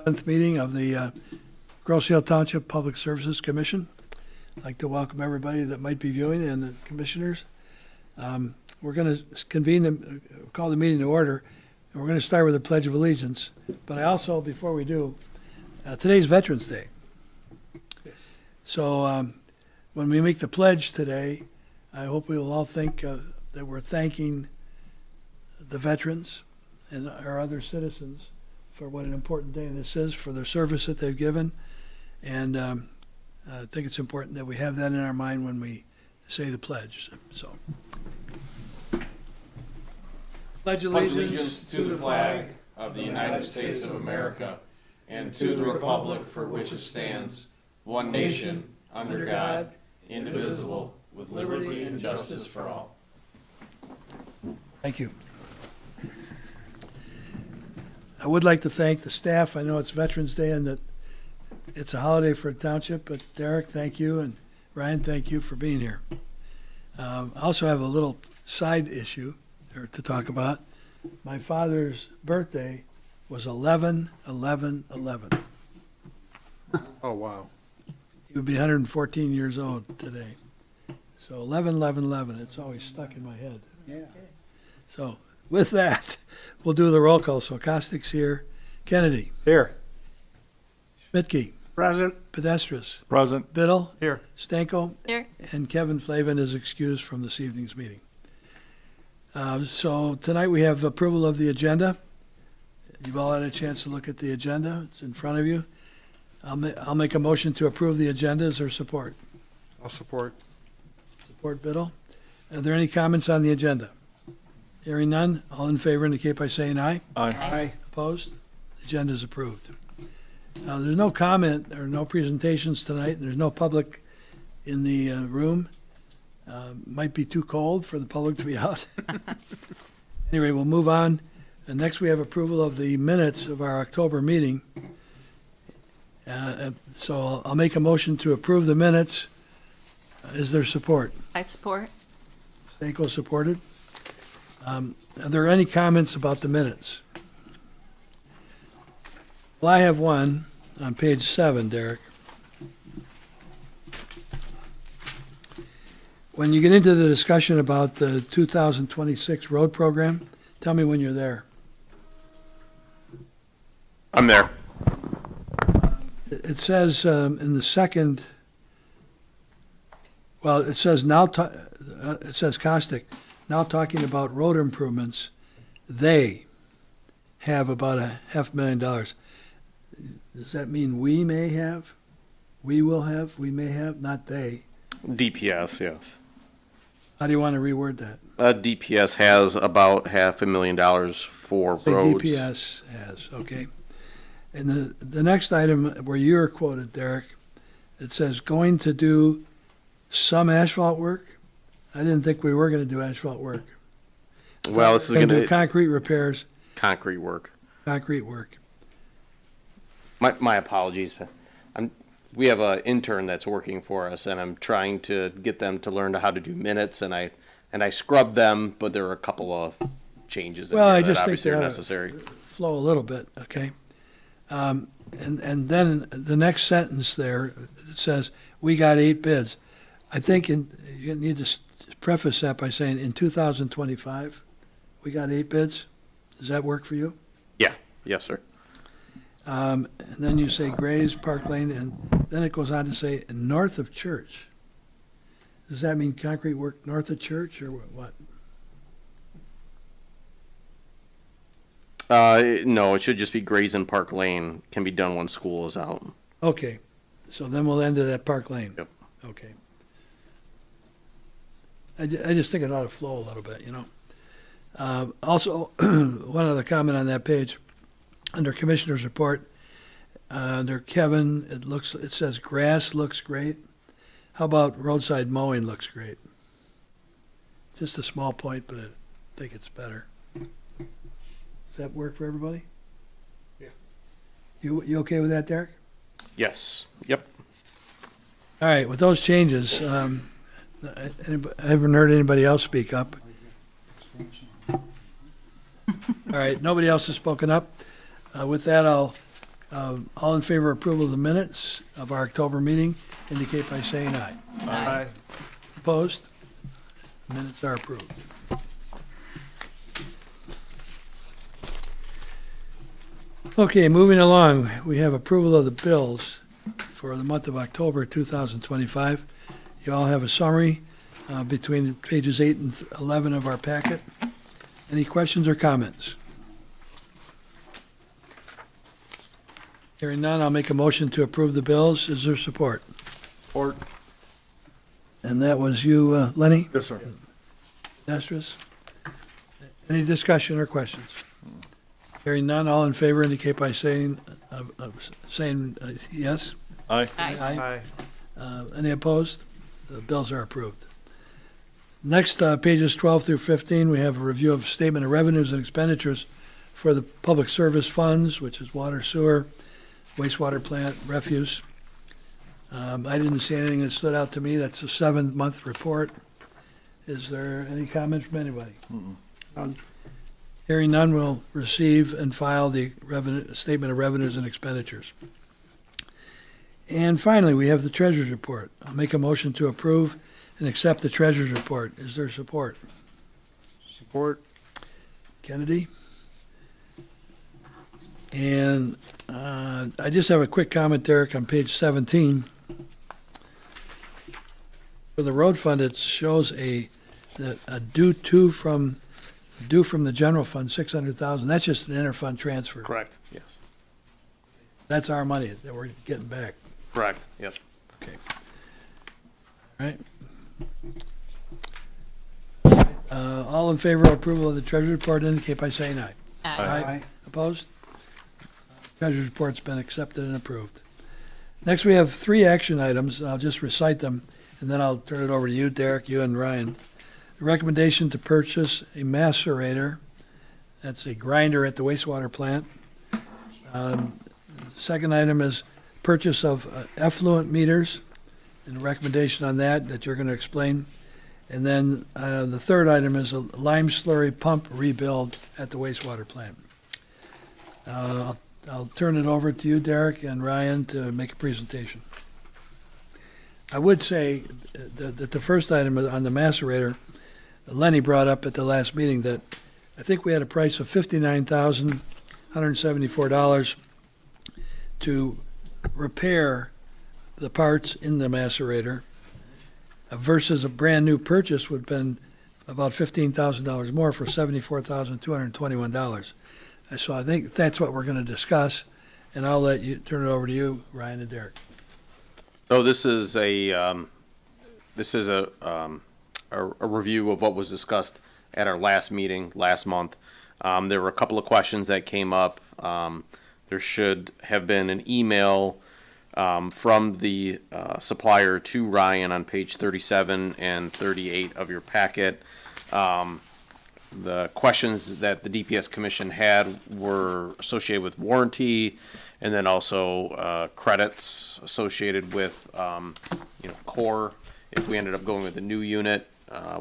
11th meeting of the Grosse Ile Township Public Services Commission. I'd like to welcome everybody that might be viewing and the commissioners. We're going to call the meeting to order, and we're going to start with the Pledge of Allegiance. But I also, before we do, today's Veterans Day. So when we make the pledge today, I hope we will all think that we're thanking the veterans and our other citizens for what an important day this is, for their service that they've given. And I think it's important that we have that in our mind when we say the pledge. So, pledge allegiance to the flag of the United States of America and to the republic for which it stands, one nation, under God, indivisible, with liberty and justice for all. Thank you. I would like to thank the staff. I know it's Veterans Day and that it's a holiday for the township, but Derek, thank you, and Ryan, thank you for being here. I also have a little side issue to talk about. My father's birthday was 11/11/11. Oh, wow. He would be 114 years old today. So 11/11/11, it's always stuck in my head. Yeah. So with that, we'll do the roll call. So Costick's here. Kennedy. Here. Schmidtke. Present. Pedestris. Present. Biddle. Here. Stanko. Here. And Kevin Flavin is excused from this evening's meeting. So tonight we have approval of the agenda. You've all had a chance to look at the agenda. It's in front of you. I'll make a motion to approve the agenda. Is there support? I'll support. Support Biddle. Are there any comments on the agenda? Hearing none, all in favor indicate by saying aye. Aye. Opposed? The agenda is approved. There's no comment or no presentations tonight. There's no public in the room. Might be too cold for the public to be out. Anyway, we'll move on. And next we have approval of the minutes of our October meeting. So I'll make a motion to approve the minutes. Is there support? I support. Stanko supported. Are there any comments about the minutes? Well, I have one on page 7, Derek. When you get into the discussion about the 2026 road program, tell me when you're there. I'm there. It says in the second, well, it says it says Costick, now talking about road improvements, they have about $500,000. Does that mean we may have? We will have? We may have? Not they. DPS, yes. How do you want to reword that? DPS has about $500,000 for Say roads. DPS has, okay. And the next item where you're quoted, Derek, it says going to do some asphalt work. I didn't think we were going to do asphalt work. Well, this is going do to concrete repairs, concrete work. concrete work. My apologies. We have an intern that's working for us, and I'm trying to get them to learn how to do minutes, and I scrubbed them, but there are a couple of changes in Well, here I that just think obviously they are ought necessary. to flow a little bit, okay? And then the next sentence there, it says, we got 8 bids. I think you need to preface that by saying in 2025, we got 8 bids. Does that work for you? Yeah, yes, sir. And then you say Grays, Park Lane, and then it goes on to say north of Church. Does that mean concrete work north of Church or what? No, it should just be Grays and Park Lane can be done when school is out. Okay, so then we'll end it at Park Lane. Yep. Okay. I just think it ought to flow a little bit, you know. Also, one other comment on that page, under Commissioner's Report, under Kevin, it says grass looks great. How about roadside mowing looks great? Just a small point, but I think it's better. Does that work for everybody? Yeah. You okay with that, Derek? Yes, yep. All right, with those changes, I haven't heard anybody else speak up. All right, nobody else has spoken up. With that, I'll All in favor of approval of the minutes of our October meeting indicate by saying aye. Aye. Opposed? Minutes are approved. Okay, moving along, we have approval of the bills for the month of October 2025. You all have a summary between pages 8 and 11 of our packet. Any questions or comments? Hearing none, I'll make a motion to approve the bills. Is there support? Support. And that was you, Lenny? Yes, sir. Nestor? Any discussion or questions? Hearing none, all in favor indicate by saying yes. Aye. Aye. Any opposed? The bills are approved. Next, pages 12 through 15, we have a review of statement of revenues and expenditures for the public service funds, which is water, sewer, wastewater plant, refuse. I didn't see anything that stood out to me. That's a 7-month report. Is there any comment from anybody? None. Hearing none, we'll receive and file the statement of revenues and expenditures. And finally, we have the treasurer's report. I'll make a motion to approve and accept the treasurer's report. Is there support? Support. Kennedy? And I just have a quick comment, Derek, on page 17. For the road fund, it shows a due from the general fund, 600,000. That's just an interfund transfer. Correct, yes. That's our money that we're getting back. Correct, yep. Okay. All right. All in favor of approval of the treasurer's report indicate by saying aye. Aye. Opposed? Treasurer's report's been accepted and approved. Next, we have 3 action items, and I'll just recite them, and then I'll turn it over to you, Derek, you and Ryan. The recommendation to purchase a macerator, that's a grinder at the wastewater plant. Second item is purchase of effluent meters, and a recommendation on that you're going to explain. And then the third item is a lime slurry pump rebuild at the wastewater plant. I'll turn it over to you, Derek and Ryan, to make a presentation. I would say that the first item on the macerator, Lenny brought up at the last meeting that I think we had a price of $59,174 to repair the parts in the macerator versus a brand-new purchase would have been about $15,000 more for $74,221. So I think that's what we're going to discuss, and I'll let you turn it over to you, Ryan and Derek. So this is a review of what was discussed at our last meeting last month. There were a couple of questions that came up. There should have been an email from the supplier to Ryan on page 37 and 38 of your packet. The questions that the DPS Commission had were associated with warranty, and then also credits associated with core. If we ended up going with a new unit,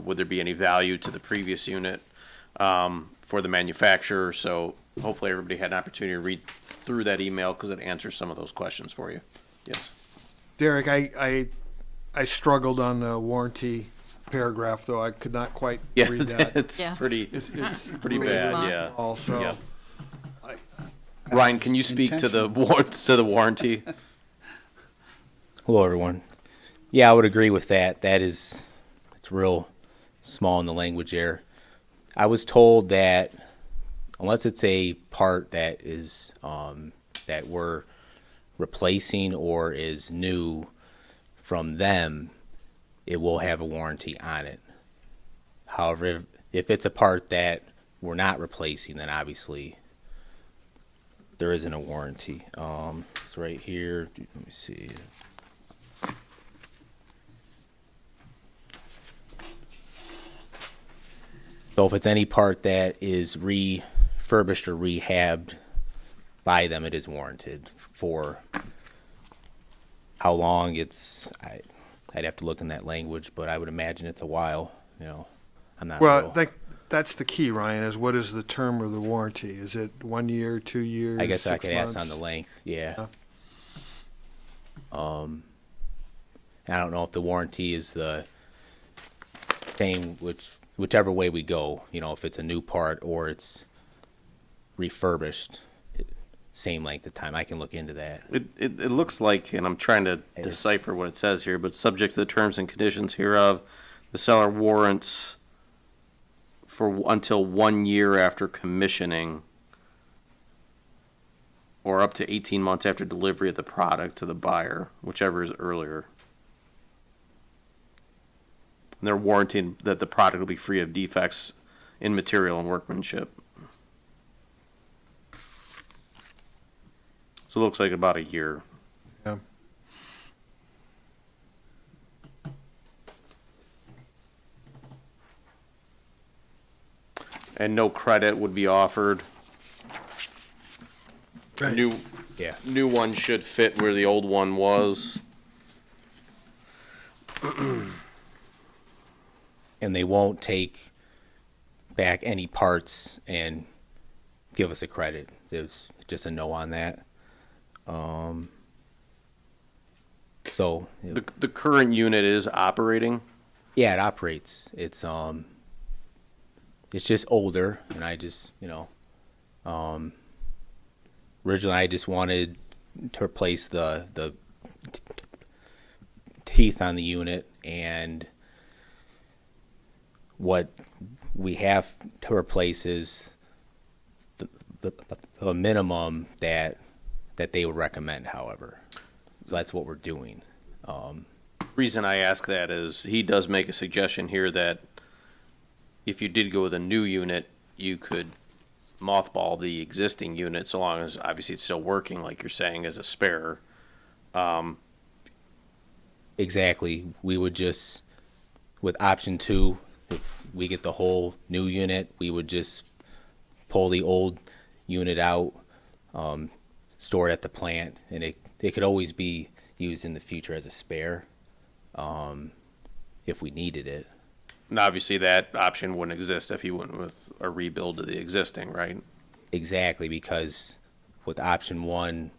would there be any value to the previous unit for the manufacturer? So hopefully everybody had an opportunity to read through that email because it answers some of those questions for you. Yes. Derek, I struggled on the warranty paragraph, though. I could not quite Yeah, read that. it's Yeah. pretty It's pretty Pretty bad. small. Yeah. also, Yeah. Ryan, can you speak to the warranty? Hello, everyone. Yeah, I would agree with that. It's real small in the language there. I was told that unless it's a part that is that we're replacing or is new from them, it will have a warranty on it. However, if it's a part that we're not replacing, then obviously there isn't a warranty. It's right here. Let me see. So if it's any part that is refurbished or rehabbed by them, it is warranted. For how long, I'd have to look in that language, but I would imagine it's a while. I'm not well, real- I think that's the key, Ryan, is what is the term of the warranty? Is it 1 year, 2 years, I guess I 6 could ask on months? the length, yeah. I don't know if the warranty is the same, whichever way we go, you know, if it's a new part or it's refurbished, same length of time. I can look into that. It looks like, and I'm trying to It's- decipher what it says here, but subject to the terms and conditions hereof, the seller warrants for until 1 year after commissioning or up to 18 months after delivery of the product to the buyer, whichever is earlier. And they're warranting that the product will be free of defects in material and workmanship. So it looks like about a year. Yeah. And no credit would be offered. Right. Yeah. New one should fit where the old one was. And they won't take back any parts and give us a credit. There's just a no on that. So The current unit is operating. yeah, it operates. It's just older, and I just originally I just wanted to replace the teeth on the unit, and what we have to replace is the minimum that they would recommend, however. So that's what we're doing. Reason I ask that is he does make a suggestion here that if you did go with a new unit, you could mothball the existing unit so long as obviously it's still working, like you're saying, as a spare. Exactly. We would just, with option 2, if we get the whole new unit, we would just pull the old unit out, store it at the plant, and it could always be used in the future as a spare, if we needed it. And obviously that option wouldn't exist if you went with a rebuild of the existing, right? Exactly, because with option 1,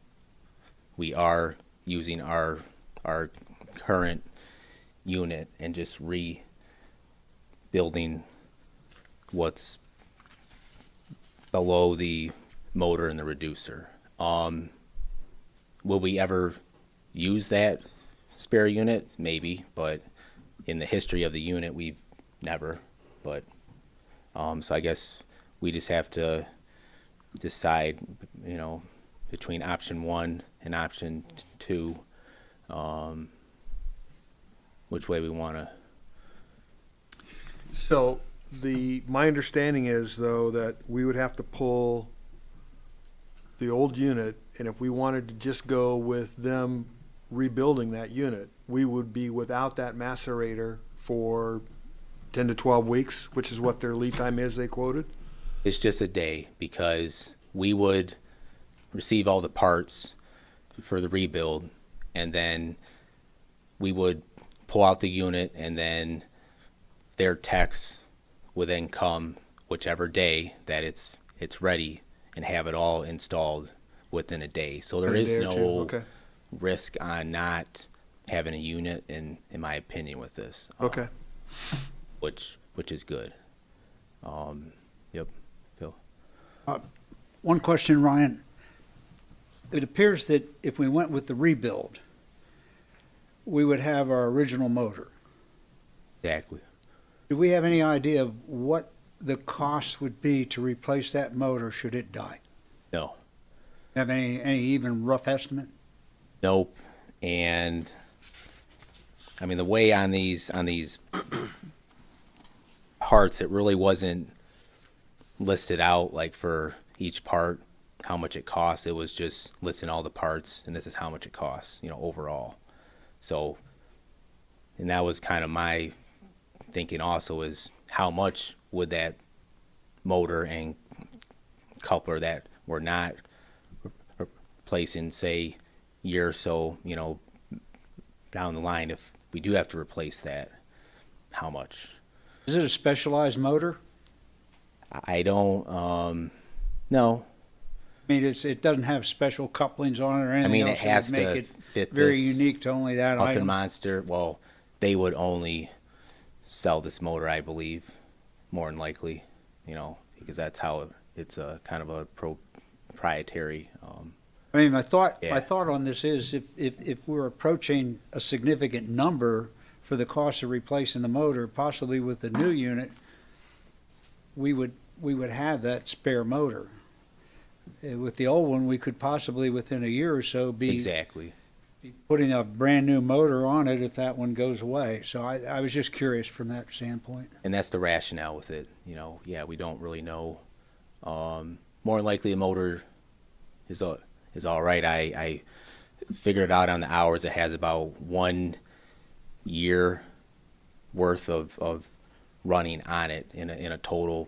we are using our current unit and just rebuilding what's below the motor and the reducer. Will we ever use that spare unit? Maybe, but in the history of the unit, we've never. But so I guess we just have to decide, between option 1 and option 2, which way we want to. So my understanding is, though, that we would have to pull the old unit, and if we wanted to just go with them rebuilding that unit, we would be without that macerator for 10 to 12 weeks, which is what their lead time is they quoted. It's just a day, because we would receive all the parts for the rebuild, and then we would pull out the unit, and then their techs would then come whichever day that it's ready and have it all installed within a day. So there In a is day or two, no okay. risk on not having a unit, in my opinion, with this. Okay. Which is good. Yep, Phil. One question, Ryan. It appears that if we went with the rebuild, we would have our original motor. Exactly. Do we have any idea of what the cost would be to replace that motor should it die? No. Have any even rough estimate? Nope. And I mean, the way on these parts, it really wasn't listed out, like, for each part how much it costs. It was just listing all the parts, and this is how much it costs, overall. So, and that was kind of my thinking also, is how much would that motor and coupler that we're not replacing, say, year or so, down the line, if we do have to replace that, how much? Is it a specialized motor? I don't, no. I mean, it doesn't have special couplings on it or anything mean, it else that has would make to it fit very this unique to only that Muffin item. Monster, well, they would only sell this motor, I believe, more than likely, because that's how it's a kind of a proprietary, I mean, my thought Yeah. on this is if we're approaching a significant number for the cost of replacing the motor, possibly with the new unit, we would have that spare motor. With the old one, we could possibly within a year or so be exactly. putting a brand new motor on it if that one goes away. So I was just curious from that standpoint. And that's the rationale with it, yeah, we don't really know. More than likely the motor is all right. I figured out on the hours it has about 1 year worth of running on it in a total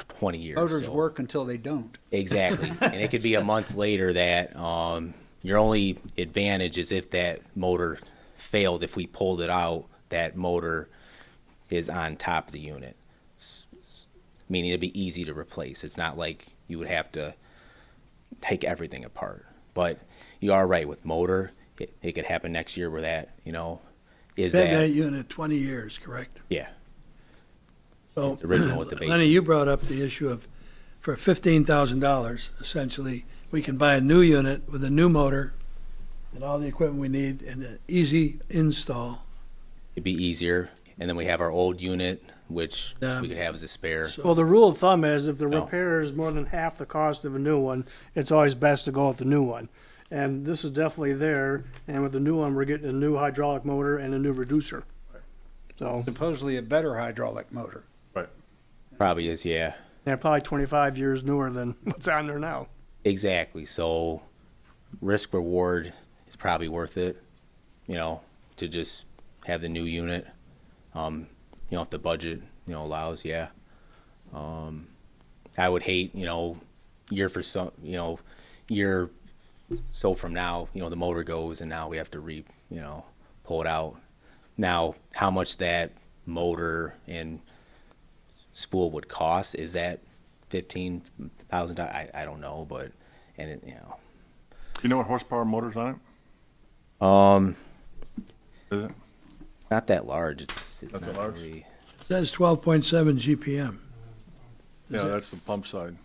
20 years. Motors so- work until they don't. Exactly. And it could be a month later that your only advantage is if that motor failed, if we pulled it out, that motor is on top of the unit. Meaning it'd be easy to replace. It's not like you would have to take everything apart. But you are right with motor. It could happen next year where that, is Had that that. unit 20 years, correct? Yeah. So, It's original with the base. Lenny, you brought up the issue of, for $15,000, essentially, we can buy a new unit with a new motor and all the equipment we need and an easy install. It'd be easier. And then we have our old unit, which Yeah. we could have as a spare. So- Well, the rule of thumb is if the No. repair is more than half the cost of a new one, it's always best to go with the new one. And this is definitely there, and with the new one, we're getting a new hydraulic motor and a new reducer. So, Supposedly a better hydraulic motor. Probably is, yeah. they're probably 25 years newer than what's on there now. Exactly. So risk reward is probably worth it, to just have the new unit. If the budget, allows, yeah. I would hate, year so from now, the motor goes and now we have to pull it out. Now, how much that motor and spool would cost, is that $15,000? I don't know, but, You know what horsepower motor's on it? Is it? not that large. It's Not that not large? really. It says 12.7 GPM. Yeah, that's the pump side.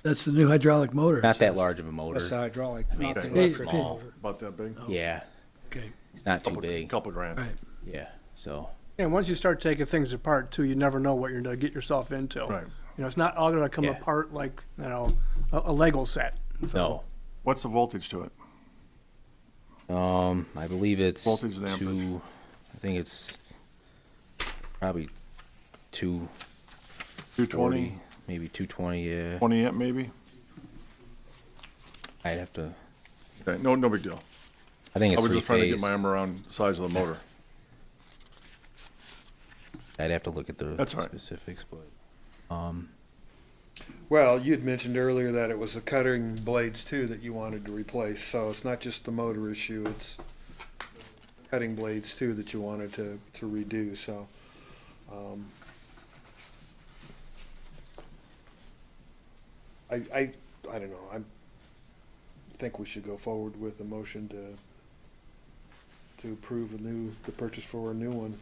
That's the new hydraulic motor. Not that large of a motor. That's the hydraulic. I mean, it's Okay. real Hey, small. About that big? Yeah, Okay, it's not too Couple- big. Couple grand. right. Yeah, so And once you start taking things apart too, you never know what you're gonna get yourself into. Right. It's not all gonna come Yeah. apart like, a Lego set. no. What's the voltage to it? I believe it's Voltage and amperage. I think it's probably 220, maybe 220. Yeah, 20 amp maybe? I'd have to. Okay, no big deal. I think I it's was three just trying to get phase. my arm around the size of the motor. I'd have to look at the That's all right. specifics, but Well, you'd mentioned earlier that it was the cutting blades too that you wanted to replace, so it's not just the motor issue, it's cutting blades too that you wanted to redo, so. I don't know, I think we should go forward with a motion to approve the purchase for a new one,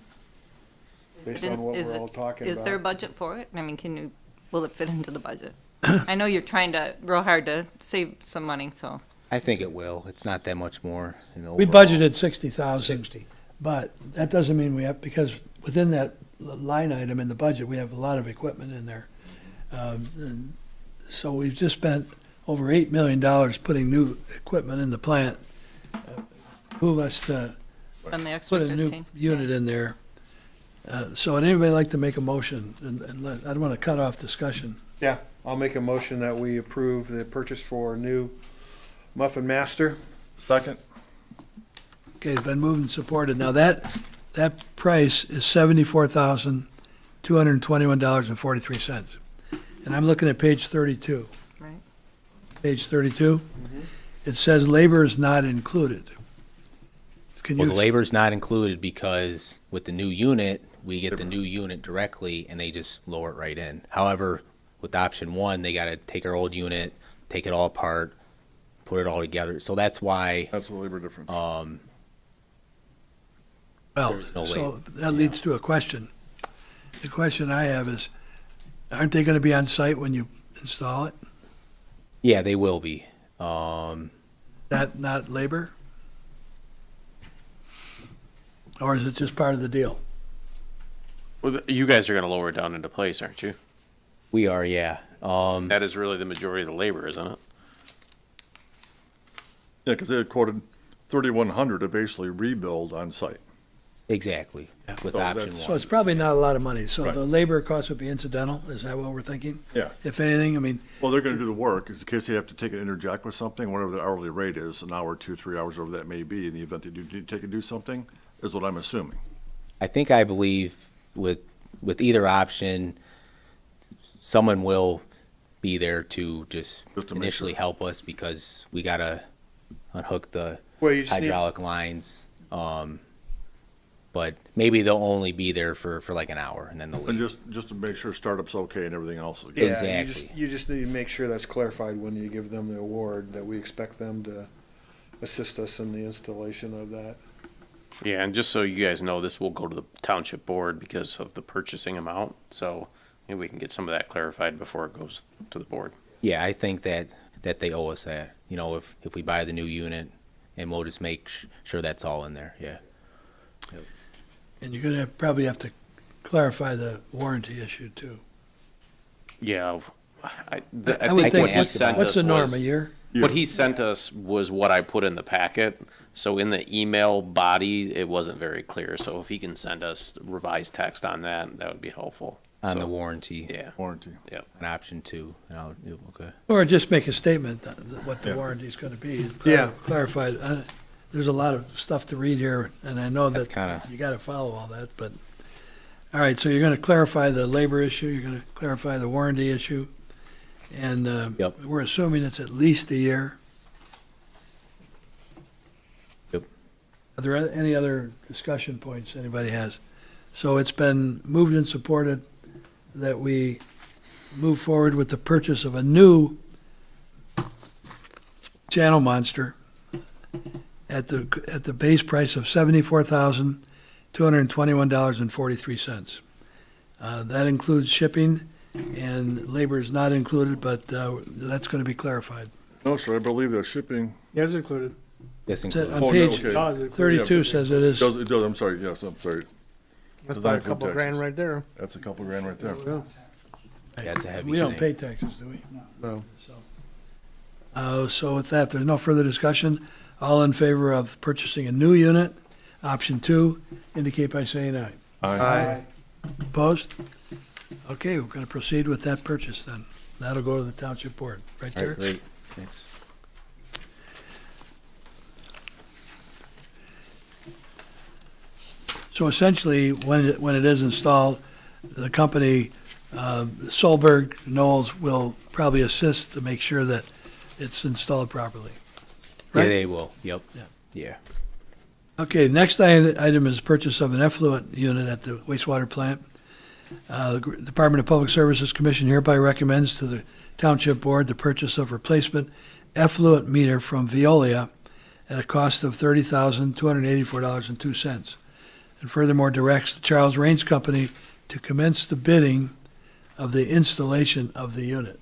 based on what Is we're it- all talking Is there a about. budget for it? I mean, will it fit into the budget? I know you're trying real hard to save some money, so. I think it will. It's not that much more. We budgeted 60,000, but that doesn't mean we have, because within that line item in the budget, we have a lot of equipment in there. And so we've just spent over $8 million putting new equipment in the plant. Move us to On the extra put a new 15? unit in there. So would anybody like to make a motion? I don't want to cut off discussion. Yeah, I'll make a motion that we approve the purchase for a new Muffin Master. Second? Okay, it's been moved and supported. Now that price is $74,221.43. And I'm looking at page 32. Right. Page 32, it says labor is not included. Can Well, you, the labor's not included because with the new unit, we get the new unit directly and they just lower it right in. However, with option one, they gotta take our old unit, take it all apart, put it all together. So that's why, That's the labor difference. Well, There's no so way. that leads to a question. The question I have is, aren't they gonna be on site when you install it? yeah, they will be. That not labor? Or is it just part of the deal? Well, you guys are gonna lower it down into place, aren't you? We are, yeah. That is really the majority of the labor, isn't it? Yeah, because they had quoted 3,100 to basically rebuild on site. Exactly, with So option that's- So one. it's probably not a lot of money. So Right. the labor cost would be incidental? Is that what we're thinking? Yeah. If anything, I mean, Well, they're gonna do the work, in case they have to take and interject with something, whatever the hourly rate is, an hour, 2, 3 hours, whatever that may be, in the event they do take and do something, is what I'm assuming. I believe with either option, someone will be there to just Just to make initially sure. help us because we gotta unhook the Well, you just need, hydraulic lines. But maybe they'll only be there for like an hour and then they'll And leave. just to make sure startup's okay and everything else. is good. yeah, Exactly. you just need to make sure that's clarified when you give them the award, that we expect them to assist us in the installation of that. Yeah, and just so you guys know, this will go to the township board because of the purchasing amount, so maybe we can get some of that clarified before it goes to the board. Yeah, I think that they owe us that, you know, if we buy the new unit and we'll just make sure that's all in there, yeah. and you're gonna probably have to clarify the warranty issue too. Yeah, I I think would what think, he sent what's us the norm, was, a year? what he sent us was what I put in the packet, so in the email body, it wasn't very clear, so if he can send us revised text on that, that would be helpful. On So, the warranty, Yeah, Warranty. yeah. an option two, okay. Or just make a statement that what the Yeah. warranty's gonna be. Yeah. Clarified. There's a lot of stuff to read here, and I know That's that kinda- you gotta follow all that, but, all right, so you're gonna clarify the labor issue, you're gonna clarify the warranty issue, and, Yep. we're assuming it's at least a year. Yep. Are there any other discussion points anybody has? So it's been moved and supported that we move forward with the purchase of a new channel monster at the base price of $74,221.43. That includes shipping, and labor is not included, but that's going to be clarified. No, sir, I believe that shipping. Yeah, it's included. This On includes, Oh, no, page okay. Does include- 32 says it is. It does, I'm sorry, yes, I'm sorry. That's Does about not a include couple grand taxes. right there. That's a couple grand right there. Yeah. that's a heavy We don't thing. pay taxes, do we? No. So with that, there's no further discussion. All in favor of purchasing a new unit, option two, indicate by saying aye. Aye. Opposed? Okay, we're going to proceed with that purchase then. That'll go to the township board, right All there? right, great, thanks. So essentially, when it is installed, the company, Solberg Knowles will probably assist to make sure that it's installed properly. Yeah, Right? they will, yep. Yeah. Yeah. Okay, next item is purchase of an effluent unit at the wastewater plant. The Department of Public Services Commission hereby recommends to the Township Board the purchase of replacement effluent meter from Veolia at a cost of $30,284.02. And furthermore directs the Charles Range Company to commence the bidding of the installation of the unit.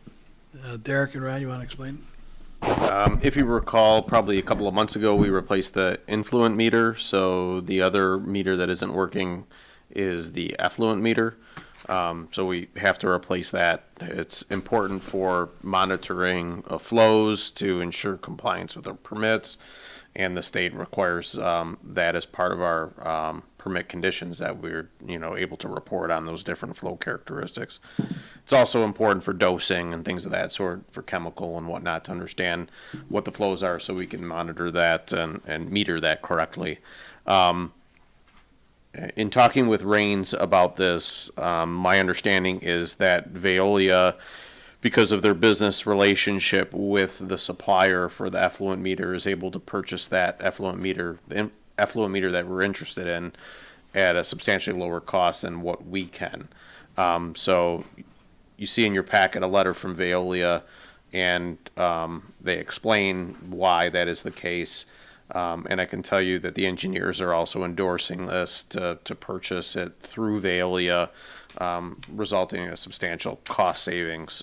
Derek and Ryan, you want to explain? If you recall, probably a couple of months ago, we replaced the influent meter, so the other meter that isn't working is the effluent meter. So we have to replace that. It's important for monitoring flows to ensure compliance with our permits, and the state requires that as part of our permit conditions, that we're able to report on those different flow characteristics. It's also important for dosing and things of that sort, for chemical and whatnot, to understand what the flows are so we can monitor that and meter that correctly. In talking with Rains about this, my understanding is that Veolia, because of their business relationship with the supplier for the effluent meter, is able to purchase that effluent meter, the effluent meter that we're interested in, at a substantially lower cost than what we can. So you see in your packet a letter from Veolia, and they explain why that is the case. And I can tell you that the engineers are also endorsing this to purchase it through Veolia, resulting in a substantial cost savings.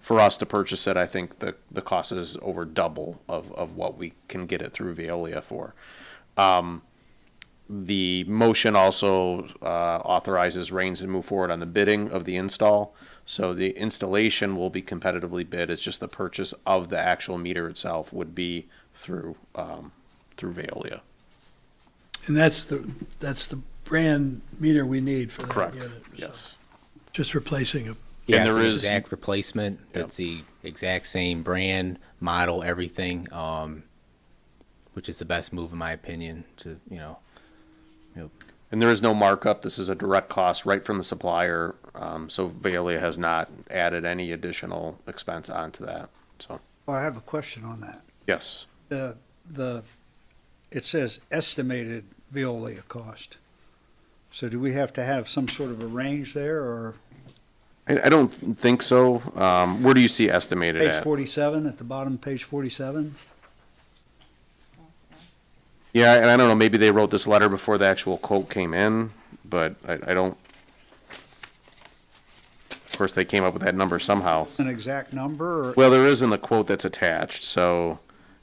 For us to purchase it, I think the cost is over double of what we can get it through Veolia for. The motion also authorizes Raines to move forward on the bidding of the install. So the installation will be competitively bid. It's just the purchase of the actual meter itself would be through Veolia. And that's the brand meter we need for that Correct. unit. so Yes. Just replacing a Yeah, And it's there an is- exact replacement. That's the exact same brand, model, everything, which is the best move in my opinion to, And there is no markup. This is a direct cost right from the supplier. So Veolia has not added any additional expense onto that. So, Well, I have a question on that. yes. It says estimated Veolia cost. So do we have to have some sort of a range there, or I don't think so. Where do you see estimated page at? 47, at the bottom of page 47? Yeah, and I don't know, maybe they wrote this letter before the actual quote came in, but I don't. Of course, they came up with that number somehow. An exact number, or? Well, there is in the quote that's attached, so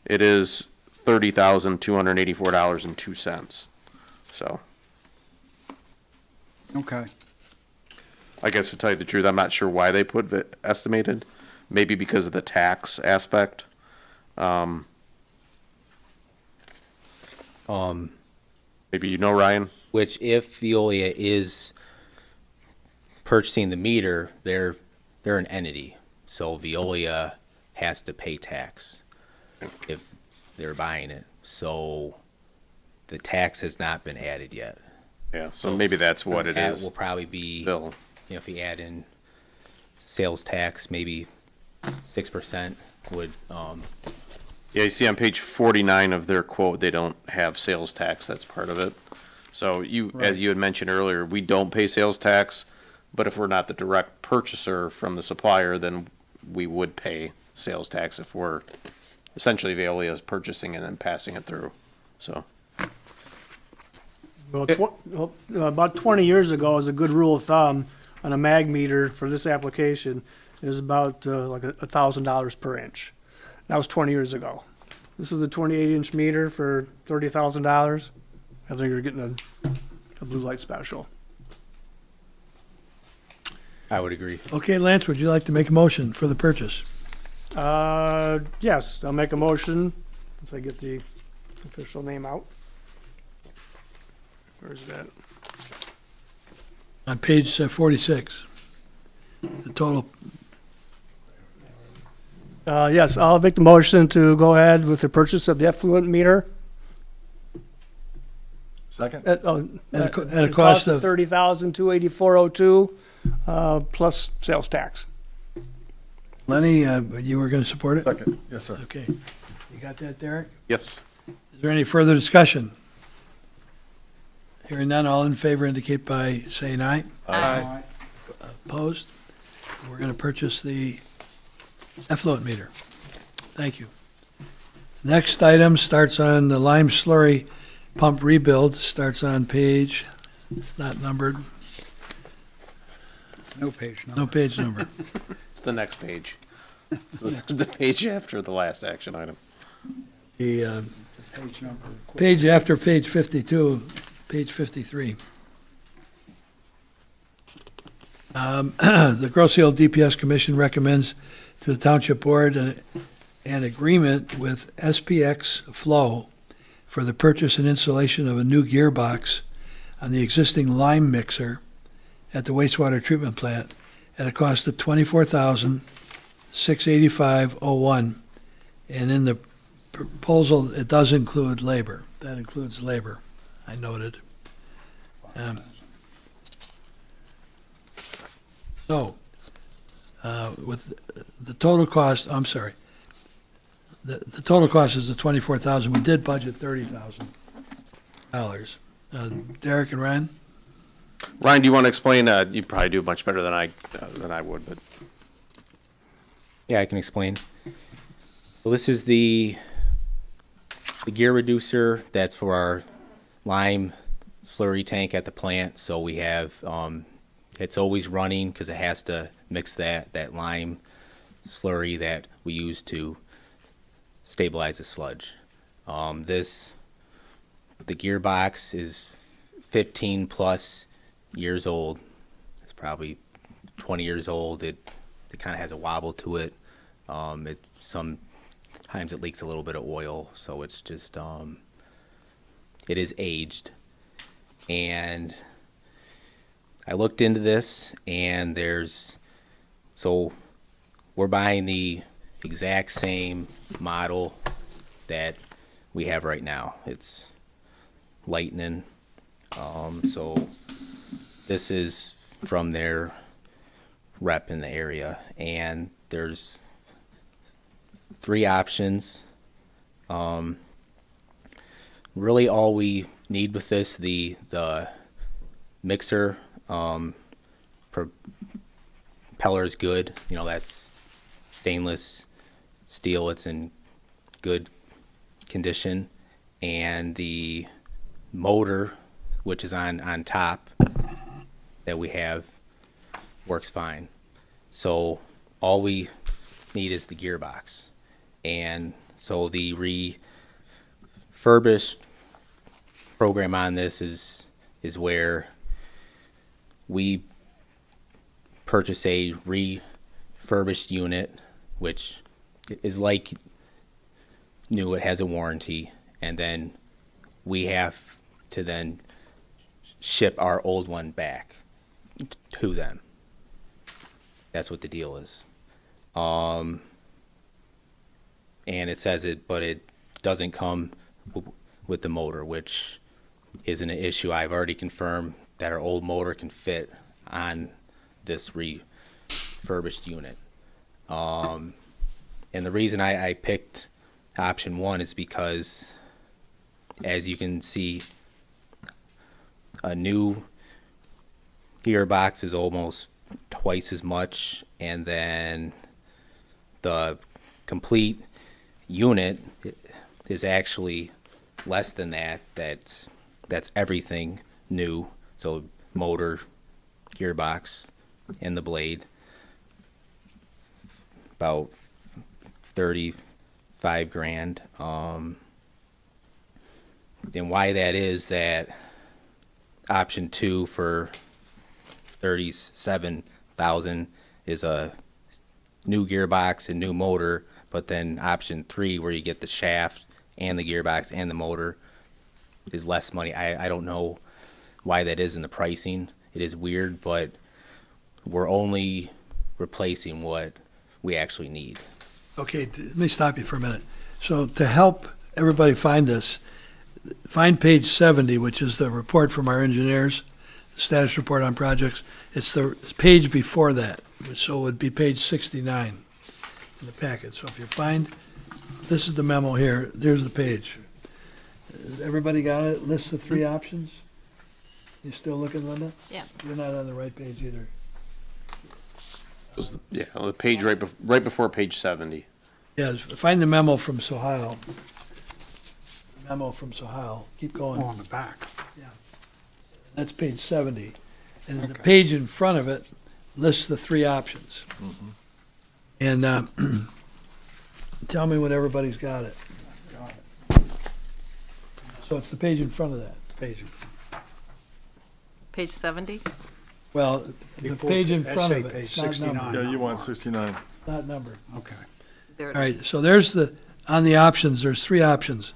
it is $30,284.02. So Okay. I guess to tell you the truth, I'm not sure why they put estimated. Maybe because of the tax aspect. Maybe you know, Ryan. which if Veolia is purchasing the meter, they're an entity. So Veolia has to pay tax if they're buying it. So the tax has not been added yet. Yeah, so maybe that's what it That is. will probably be, Bill. if you add in sales tax, maybe 6% would, Yeah, you see on page 49 of their quote, they don't have sales tax. That's part of it. So as you had mentioned earlier, we don't pay sales tax, but if we're not the direct purchaser from the supplier, then we would pay sales tax if we're essentially Veolia is purchasing and then passing it through. So, Well, about 20 years ago, as a good rule of thumb, on a mag meter for this application, is about like $1,000 per inch. That was 20 years ago. This is a 28-inch meter for $30,000. I think you're getting a blue light special. I would agree. Okay, Lance, would you like to make a motion for the purchase? Yes, I'll make a motion, once I get the official name out. Where's that? On page 46, the total, Yes, I'll make the motion to go ahead with the purchase of the effluent meter. Second? At a cost of, $30,284.02, plus sales tax. Lenny, you were going to support it? Second, yes, sir. Okay. You got that, Derek? yes. Is there any further discussion? Hearing none, all in favor indicate by saying aye. Aye. Opposed? We're going to purchase the effluent meter. Thank you. Next item starts on the lime slurry pump rebuild, starts on page, it's not numbered, No page number. no page number. It's the next page. The page after the last action item. The Page number. page after page 52, page 53. The Grosse Ile DPS Commission recommends to the Township Board an agreement with SPX Flow for the purchase and installation of a new gearbox on the existing lime mixer at the wastewater treatment plant at a cost of $24,685.01. And in the proposal, it does include labor. That includes labor, I noted. With the total cost, I'm sorry, the total cost is the $24,000. We did budget $30,000. Derek and Ryan? Ryan, do you want to explain? You probably do much better than I would, but. Yeah, I can explain. Well, this is the gear reducer that's for our lime slurry tank at the plant. So we have, it's always running because it has to mix that lime slurry that we use to stabilize the sludge. The gearbox is 15 plus years old. It's probably 20 years old. It kind of has a wobble to it. Sometimes it leaks a little bit of oil, so it's just it is aged. And I looked into this, and so we're buying the exact same model that we have right now. It's Lightning. So this is from their rep in the area, and there's 3 options. Really all we need with this, the mixer propeller is good. You know, that's stainless steel. It's in good condition. And the motor, which is on top that we have, works fine. So all we need is the gearbox. And so the refurbished program on this is where we purchase a refurbished unit, which is like new. It has a warranty, and then we have to then ship our old one back to them. That's what the deal is. And it says it, but it doesn't come with the motor, which isn't an issue. I've already confirmed that our old motor can fit on this refurbished unit. And the reason I picked option 1 is because, as you can see, a new gearbox is almost twice as much, and then the complete unit is actually less than that. That's everything new. So motor, gearbox, and the blade. About 35 grand. And why that is that option 2 for 37,000 is a new gearbox and new motor, but then option 3, where you get the shaft and the gearbox and the motor, is less money. I don't know why that is in the pricing. It is weird, but we're only replacing what we actually need. Okay, let me stop you for a minute. So to help everybody find this, find page 70, which is the report from our engineers, the status report on projects. It's the page before that, so it would be page 69 in the packet. So if you find, this is the memo here, there's the page. Everybody got it? List the 3 options? You still looking, Linda? Yeah. You're not on the right page either. Yeah, on the page right before page 70. Yeah, find the memo from Sohio. Memo from Sohio. Keep going. on the back. That's page 70. And the page in front of it lists the 3 options. And tell me when everybody's got it. So it's the page in front of that. Page. Page 70? Well, the Before- page in I front say of it, page it's not 69. numbered. Yeah, you want 69. Not numbered. Okay. There it All is. right, so there's on the options, there's 3 options.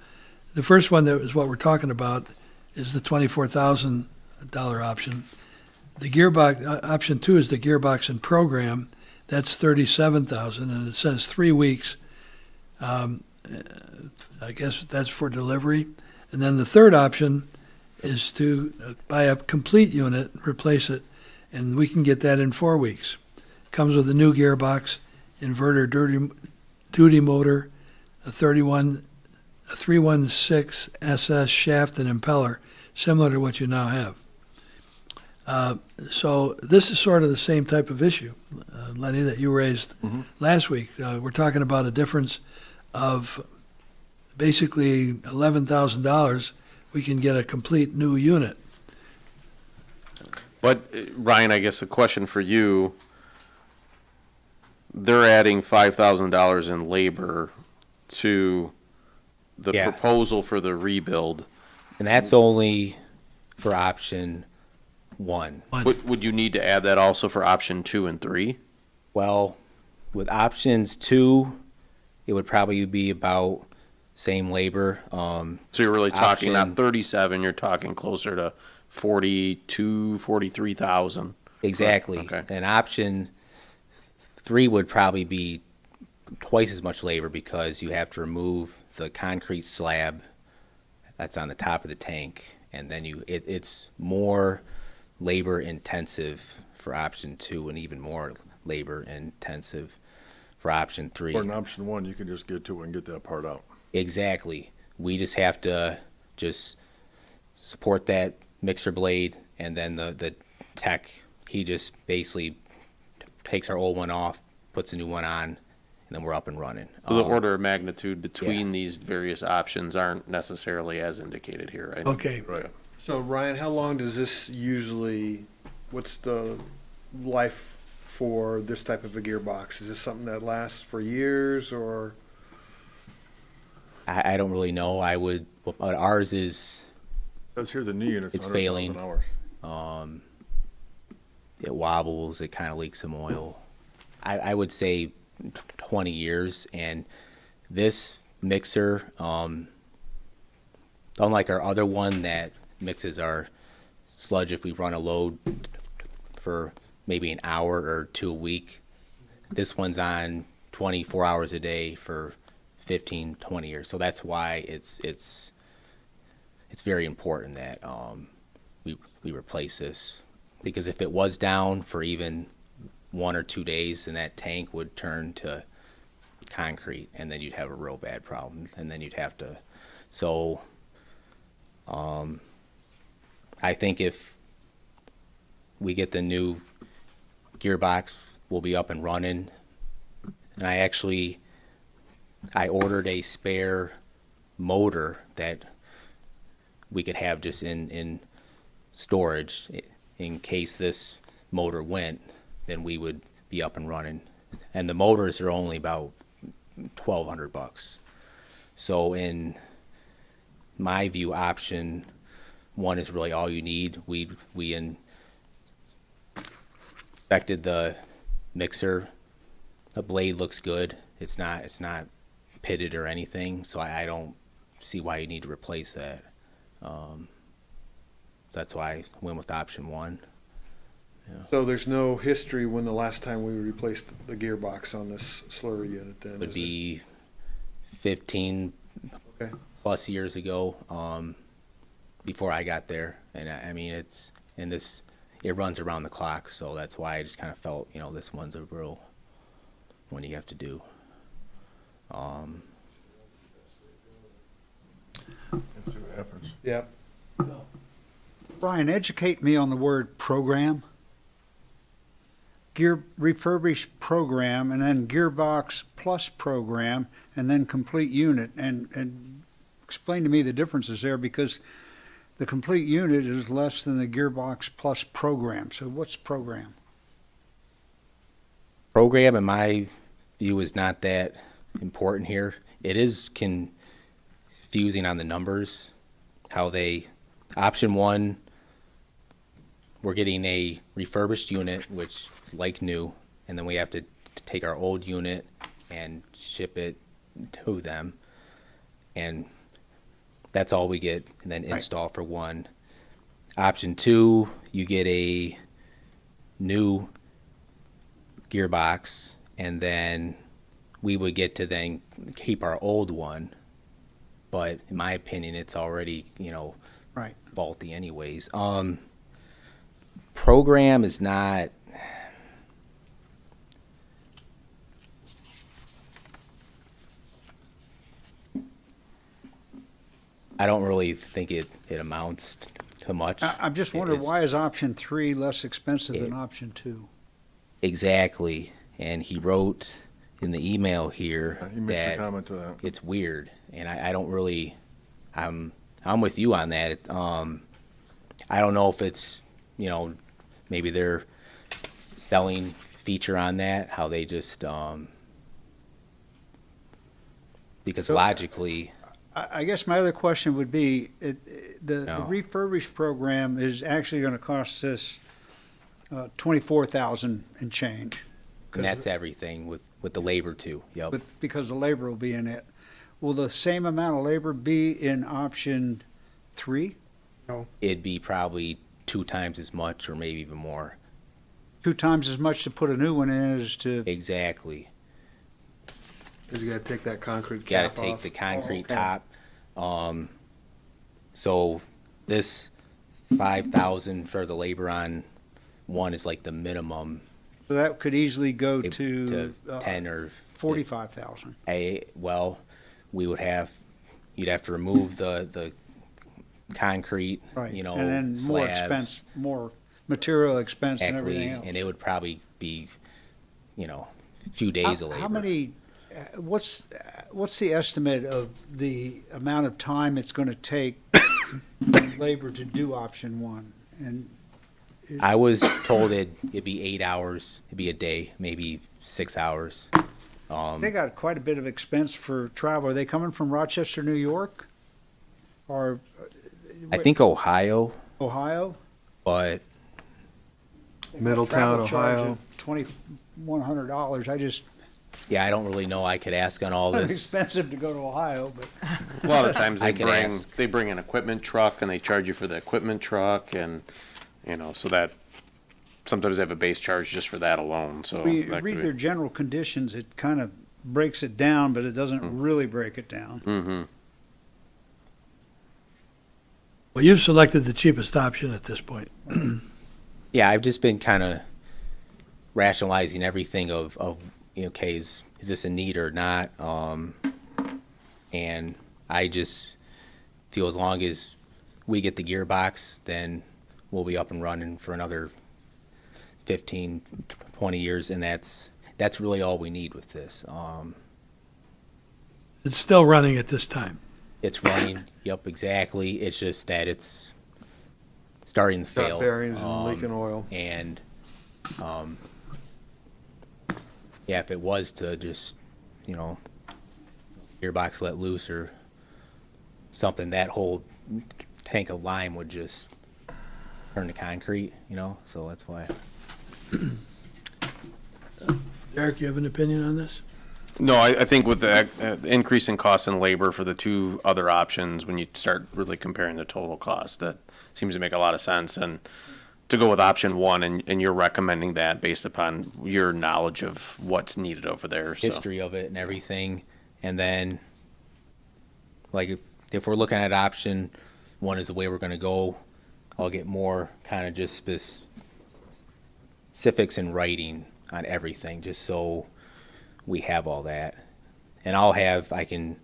The first one that is what we're talking about is the $24,000 option. The gearbox, option 2 is the gearbox and program. That's $37,000, and it says 3 weeks. I guess that's for delivery. And then the third option is to buy a complete unit, replace it, and we can get that in 4 weeks. Comes with a new gearbox, inverter, duty motor, a 316 SS shaft and impeller, similar to what you now have. So this is sort of the same type of issue, Lenny, that you raised last week. We're talking about a difference of basically $11,000. We can get a complete new unit. But Ryan, I guess a question for you. They're adding $5,000 in labor to the Yeah. proposal for the rebuild. And that's only for option one. Would you need to add that also for option 2 and 3? Well, with options two, it would probably be about same labor. So you're really talking not Option- 37, you're talking closer to 42, 43,000. Exactly. Okay. And option three would probably be twice as much labor because you have to remove the concrete slab that's on the top of the tank, and then it's more labor intensive for option two and even more labor intensive for option three. Or in option one, you can just get to it and get that part out. Exactly. We just have to just support that mixer blade, and then the tech, he just basically takes our old one off, puts a new one on, and then we're up and running. So the order of magnitude between Yeah. these various options aren't necessarily as indicated here, right? Okay. Right. So Ryan, how long does this usually, what's the life for this type of a gearbox? Is this something that lasts for years or? I don't really know. But ours is, Says here the new unit's It's 100,000 failing. hours. it wobbles, it kind of leaks some oil. I would say 20 years, and this mixer, unlike our other one that mixes our sludge if we run a load for maybe an hour or two a week, this one's on 24 hours a day for 15, 20 years. So that's why it's very important that we replace this, because if it was down for even 1 or 2 days, then that tank would turn to concrete, and then you'd have a real bad problem, and then you'd have to. So I think if we get the new gearbox, we'll be up and running. And I ordered a spare motor that we could have just in storage in case this motor went, then we would be up and running. And the motors are only about $1,200. So in my view, option one is really all you need. We inspected the mixer. The blade looks good. It's not pitted or anything, so I don't see why you need to replace that. That's why I went with option one. So there's no history when the last time we replaced the gearbox on this slurry unit then? Would is it? be 15 Okay. plus years ago, before I got there. And I mean, it runs around the clock, so that's why I just kind of felt, this one's a real one you have to do. And see what happens. Yeah. Brian, educate me on the word program. Gear refurbish program, and then gearbox plus program, and then complete unit. And explain to me the differences there, because the complete unit is less than the gearbox plus program. So what's program? Program, in my view, is not that important here. It is confusing on the numbers, option one, we're getting a refurbished unit, which is like new, and then we have to take our old unit and ship it to them, and that's all we get, and then install for one. Option two, you get a new gearbox, and then we would get to then keep our old one, but in my opinion, it's already, Right. faulty anyways. Program is not, I don't really think it amounts to much. I'm just wondering, It's- why is option 3 less expensive than It- option 2? Exactly. And he wrote in the email here He makes a that comment to that. it's weird, and I don't really. I'm with you on that. I don't know if it's maybe they're selling feature on that, how they just because So- logically I guess my other question would be, the No. refurbished program is actually going to cost us $24,000 and change. and that's everything with the labor too. Yep. Because the labor will be in it. Will the same amount of labor be in option 3? It'd be probably 2 times as much or maybe even more. 2 times as much to put a new one in as to, Exactly. Cause you gotta take that concrete Got cap to take off. the concrete okay. top. So this 5,000 for the labor on one is like the minimum so that could easily go to to 10 or 45,000. well, you'd have to remove the concrete, Right. you know, And then more slabs, expense, more material expense and exactly, everything else. and it would probably be, a few days of labor. How many, what's the estimate of the amount of time it's going to take labor to do option 1? And I was told it'd be 8 hours, it'd be a day, maybe 6 hours. they got quite a bit of expense for travel. Are they coming from Rochester, New York? Or I think Ohio, Ohio? but Middletown, Travel charge Ohio. of $2,100. I just, yeah, I don't really know. I could ask on all it's this. expensive to go to Ohio, but A lot of times I can they ask. bring an equipment truck and they charge you for the equipment truck and, so that, sometimes they have a base charge just for that alone, so. we that read could their be- general conditions, it kind of breaks it down, but it doesn't really break it down. Mhm. Well, you've selected the cheapest option at this point. Yeah, I've just been kind of rationalizing everything of okay, is this a need or not? And I just feel as long as we get the gearbox, then we'll be up and running for another 15, 20 years, and that's really all we need with this. It's still running at this time. It's running, yep, exactly. It's just that it's starting to fail. Got bearings and leaking oil. And, yeah, if it was to just, gearbox let loose or something, that whole tank of lime would just turn to concrete, so that's why. Derek, you have an opinion on this? No, I think with the increase in cost and labor for the two other options, when you start really comparing the total cost, that seems to make a lot of sense. And to go with option 1, and you're recommending that based upon your knowledge of what's needed over there. So. History of it and everything. And then, like, if we're looking at option 1 is the way we're going to go, I'll get more kind of just specifics in writing on everything, just so we have all that. And I can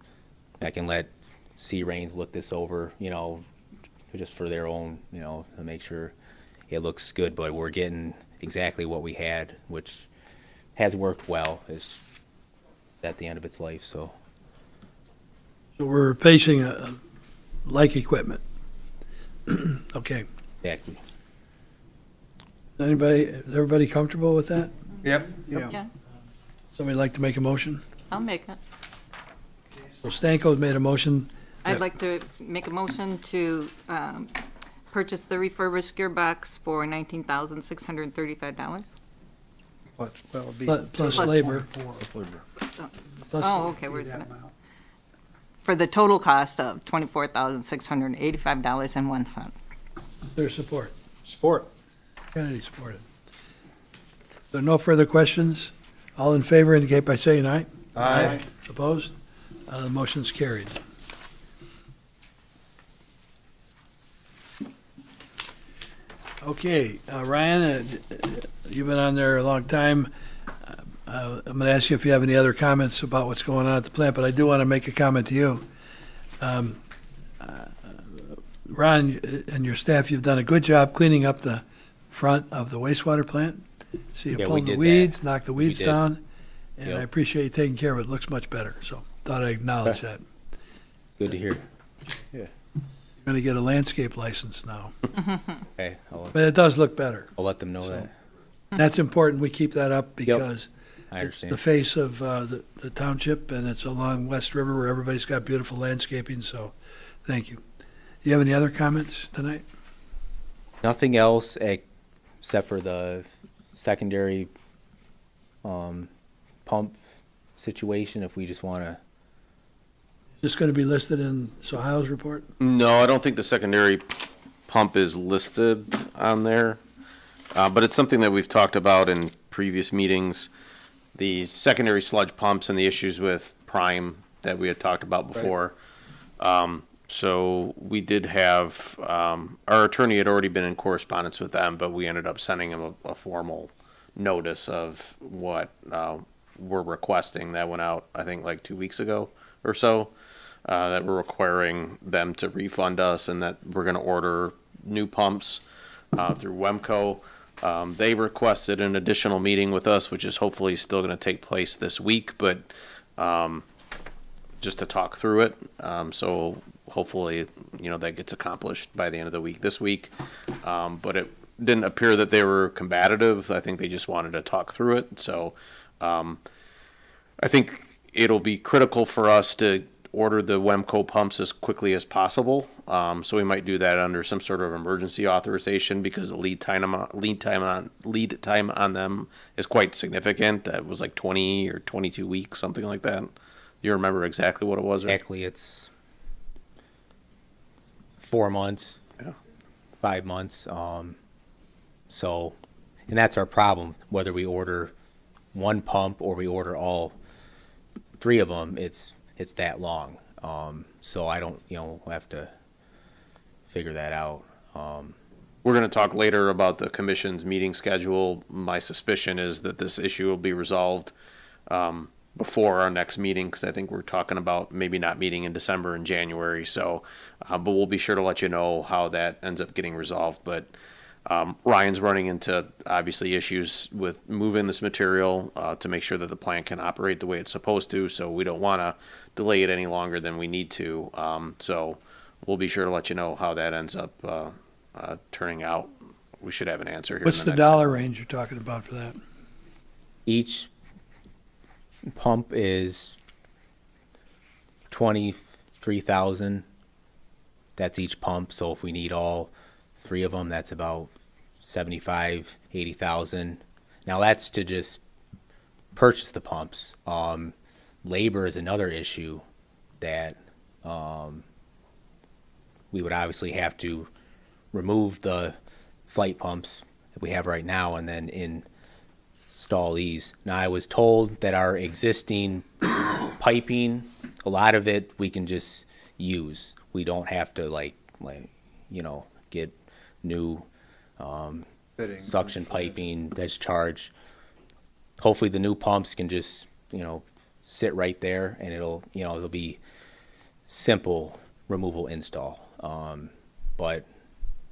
let C Rains look this over, just for their own, to make sure it looks good, but we're getting exactly what we had, which has worked well. It's at the end of its life, so. So we're replacing like equipment. Okay. Exactly. Is everybody comfortable with that? Yep. Yeah, Somebody like to make a motion? I'll make it. So Stanko's made a motion. I'd like to make a motion to purchase the refurbished gearbox for $19,635. Well, it'd be Plus labor. Plus- Oh, okay, where's that that? amount. For the total cost of $24,685.01. Their support. Sport. Kennedy supported. There are no further questions? All in favor indicate by saying aye. Aye. Opposed? The motion's carried. Okay, Ryan, you've been on there a long time. I'm going to ask you if you have any other comments about what's going on at the plant, but I do want to make a comment to you. Ron and your staff, you've done a good job cleaning up the front of the wastewater plant. See, you Yeah, we pulled the did that. weeds, knocked the weeds did. down, and I Yep. appreciate you taking care of it. It looks much better, so thought I'd acknowledge that. It's good to hear. You're gonna get a landscape license now, Okay, I'll but it does look better. let them know that. That's important, we keep that up because I it's the understand. face of the township, and it's along West River where everybody's got beautiful landscaping, so thank you. You have any other comments tonight? Nothing else except for the secondary pump situation, if we just want to. Just gonna be listed in Sohail's report? No, I don't think the secondary pump is listed on there, but it's something that we've talked about in previous meetings. The secondary sludge pumps and the issues with prime that we had talked about before. So we did have, our attorney had already been in correspondence with them, but we ended up sending him a formal notice of what we're requesting. That went out, I think, like 2 weeks ago or so, that we're requiring them to refund us and that we're gonna order new pumps through Wemco. They requested an additional meeting with us, which is hopefully still gonna take place this week, but just to talk through it. So hopefully, that gets accomplished by the end of the week this week. But it didn't appear that they were combative. I think they just wanted to talk through it. So I think it'll be critical for us to order the Wemco pumps as quickly as possible. So we might do that under some sort of emergency authorization because the lead time on them is quite significant. That was like 20 or 22 weeks, something like that. You remember exactly what it was, right? Exactly, it's 4 months, Yeah. 5 months. So, and that's our problem. Whether we order one pump or we order all 3 of them, it's that long. So I don't, we'll have to figure that out. We're going to talk later about the commission's meeting schedule. My suspicion is that this issue will be resolved before our next meeting, because I think we're talking about maybe not meeting in December and January. So, but we'll be sure to let you know how that ends up getting resolved. But Ryan's running into obviously issues with moving this material to make sure that the plant can operate the way it's supposed to. So we don't want to delay it any longer than we need to. So we'll be sure to let you know how that ends up turning out. We should have an answer here. What's in the next- dollar range you're talking about for that? Each pump is 23,000. That's each pump. So if we need all 3 of them, that's about 75, 80,000. Now that's to just purchase the pumps. Labor is another issue that we would obviously have to remove the flight pumps that we have right now and then install these. Now I was told that our existing piping, a lot of it we can just use. We don't have to get new Fitting. suction piping that's charged. Hopefully the new pumps can just, sit right there and it'll be simple removal install. But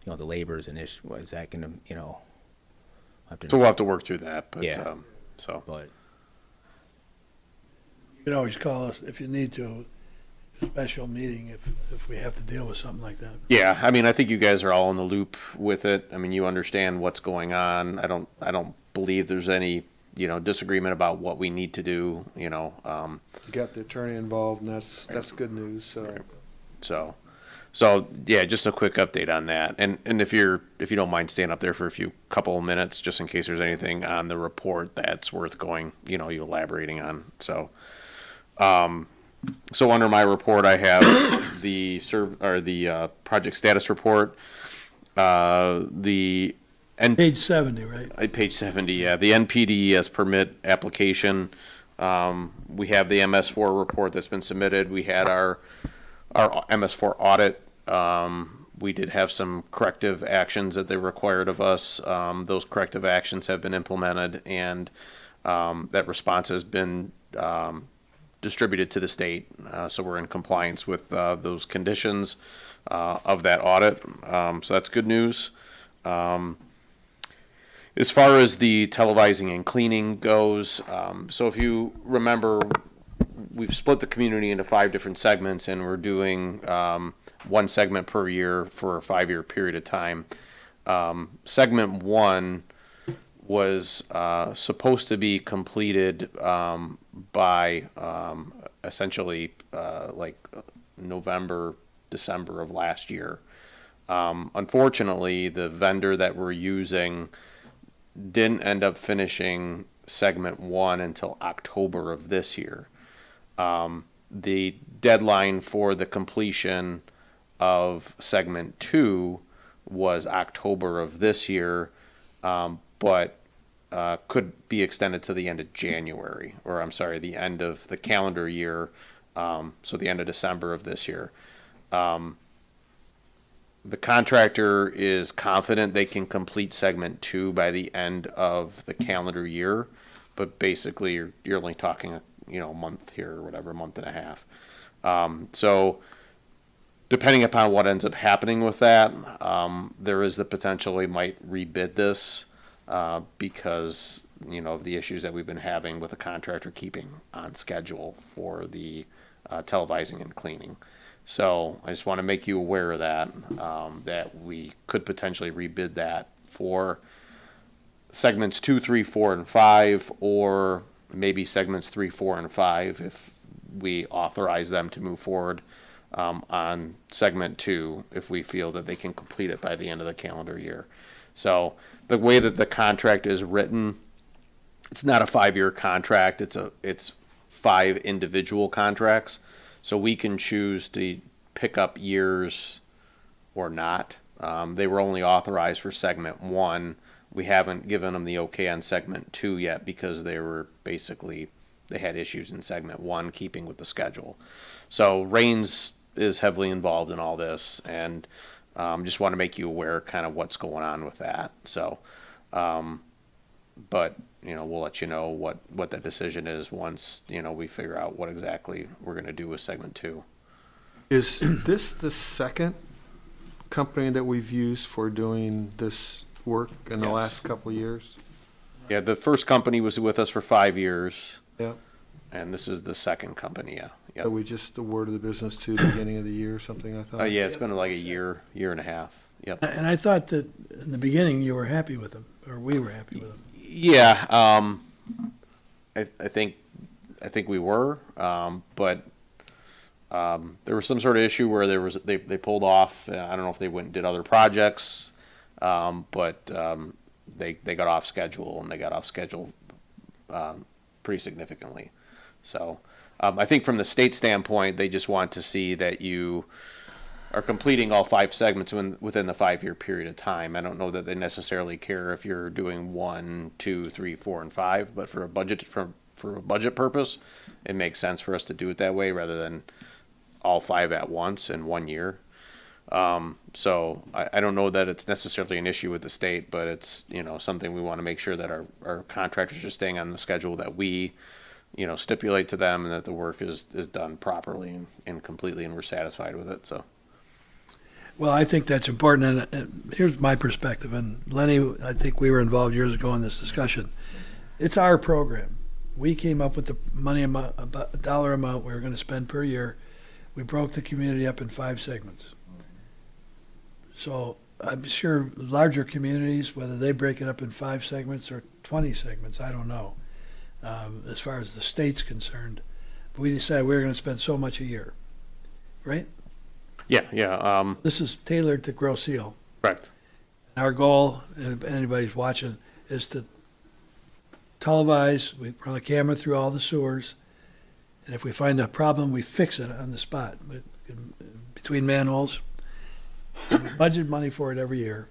the labor is an issue. Is that gonna, have to So we'll have to work through that. But, Yeah. but You can always call us if you need to, a special meeting if we have to deal with something like that. yeah, I mean, I think you guys are all in the loop with it. I mean, you understand what's going on. I don't believe there's any, disagreement about what we need to do, You got the attorney involved, and that's good news, so. So yeah, just a quick update on that. And if you don't mind staying up there for a couple of minutes, just in case there's anything on the report that's worth going, you elaborating on. So, so under my report, I have the project status report, the Page 70, right? Page 70, yeah. The NPDES permit application. We have the MS4 report that's been submitted. We had our MS4 audit. We did have some corrective actions that they required of us. Those corrective actions have been implemented, and that response has been distributed to the state. So we're in compliance with those conditions of that audit. So that's good news. As far as the televising and cleaning goes, so if you remember, we've split the community into 5 different segments, and we're doing one segment per year for a 5-year period of time. Segment 1 was supposed to be completed by essentially like November, December of last year. Unfortunately, the vendor that we're using didn't end up finishing segment 1 until October of this year. The deadline for the completion of segment 2 was October of this year, but could be extended to the end of January, or I'm sorry, the end of the calendar year, so the end of December of this year. The contractor is confident they can complete segment 2 by the end of the calendar year, but basically you're only talking, a month here or whatever, a month and a half. So depending upon what ends up happening with that, there is the potential we might rebid this because, of the issues that we've been having with the contractor keeping on schedule for the televising and cleaning. So I just want to make you aware of that, that we could potentially rebid that for segments 2, 3, 4, and 5, or maybe segments 3, 4, and 5 if we authorize them to move forward on segment 2 if we feel that they can complete it by the end of the calendar year. So the way that the contract is written, it's not a 5-year contract. It's 5 individual contracts. So we can choose to pick up years or not. They were only authorized for segment 1. We haven't given them the okay on segment 2 yet because they had issues in segment 1 keeping with the schedule. So Rains is heavily involved in all this, and just want to make you aware kind of what's going on with that. So, but we'll let you know what the decision is once we figure out what exactly we're going to do with segment 2. Is this the second company that we've used for doing this work in the Yes. last couple of years? Yeah, the first company was with us for 5 years, Yep. and this is the second company. Yeah. Yep. That we just awarded the business to the beginning of the year or something, I thought? Yeah, it's been like a year and a half. Yep. And I thought that in the beginning you were happy with them, or we were happy with them. Yeah, I think we were, but there was some sort of issue where they pulled off. I don't know if they went and did other projects, but they got off schedule, and they got off schedule pretty significantly. So I think from the state standpoint, they just want to see that you are completing all 5 segments within the 5-year period of time. I don't know that they necessarily care if you're doing 1, 2, 3, 4, and 5, but for a budget purpose, it makes sense for us to do it that way rather than all 5 at once in 1 year. So I don't know that it's necessarily an issue with the state, but it's something we want to make sure that our contractors are staying on the schedule that we stipulate to them, and that the work is done properly and completely, and we're satisfied with it. So. Well, I think that's important, and here's my perspective. And Lenny, I think we were involved years ago in this discussion. It's our program. We came up with the money amount, about a dollar amount we were going to spend per year. We broke the community up in 5 segments. So I'm sure larger communities, whether they break it up in 5 segments or 20 segments, I don't know, as far as the state's concerned. But we decided we were going to spend so much a year, right? Yeah. This is tailored to Grow Seal. Correct. Our goal, if anybody's watching, is to televise. We run a camera through all the sewers, and if we find a problem, we fix it on the spot between manholes. We budget money for it every year,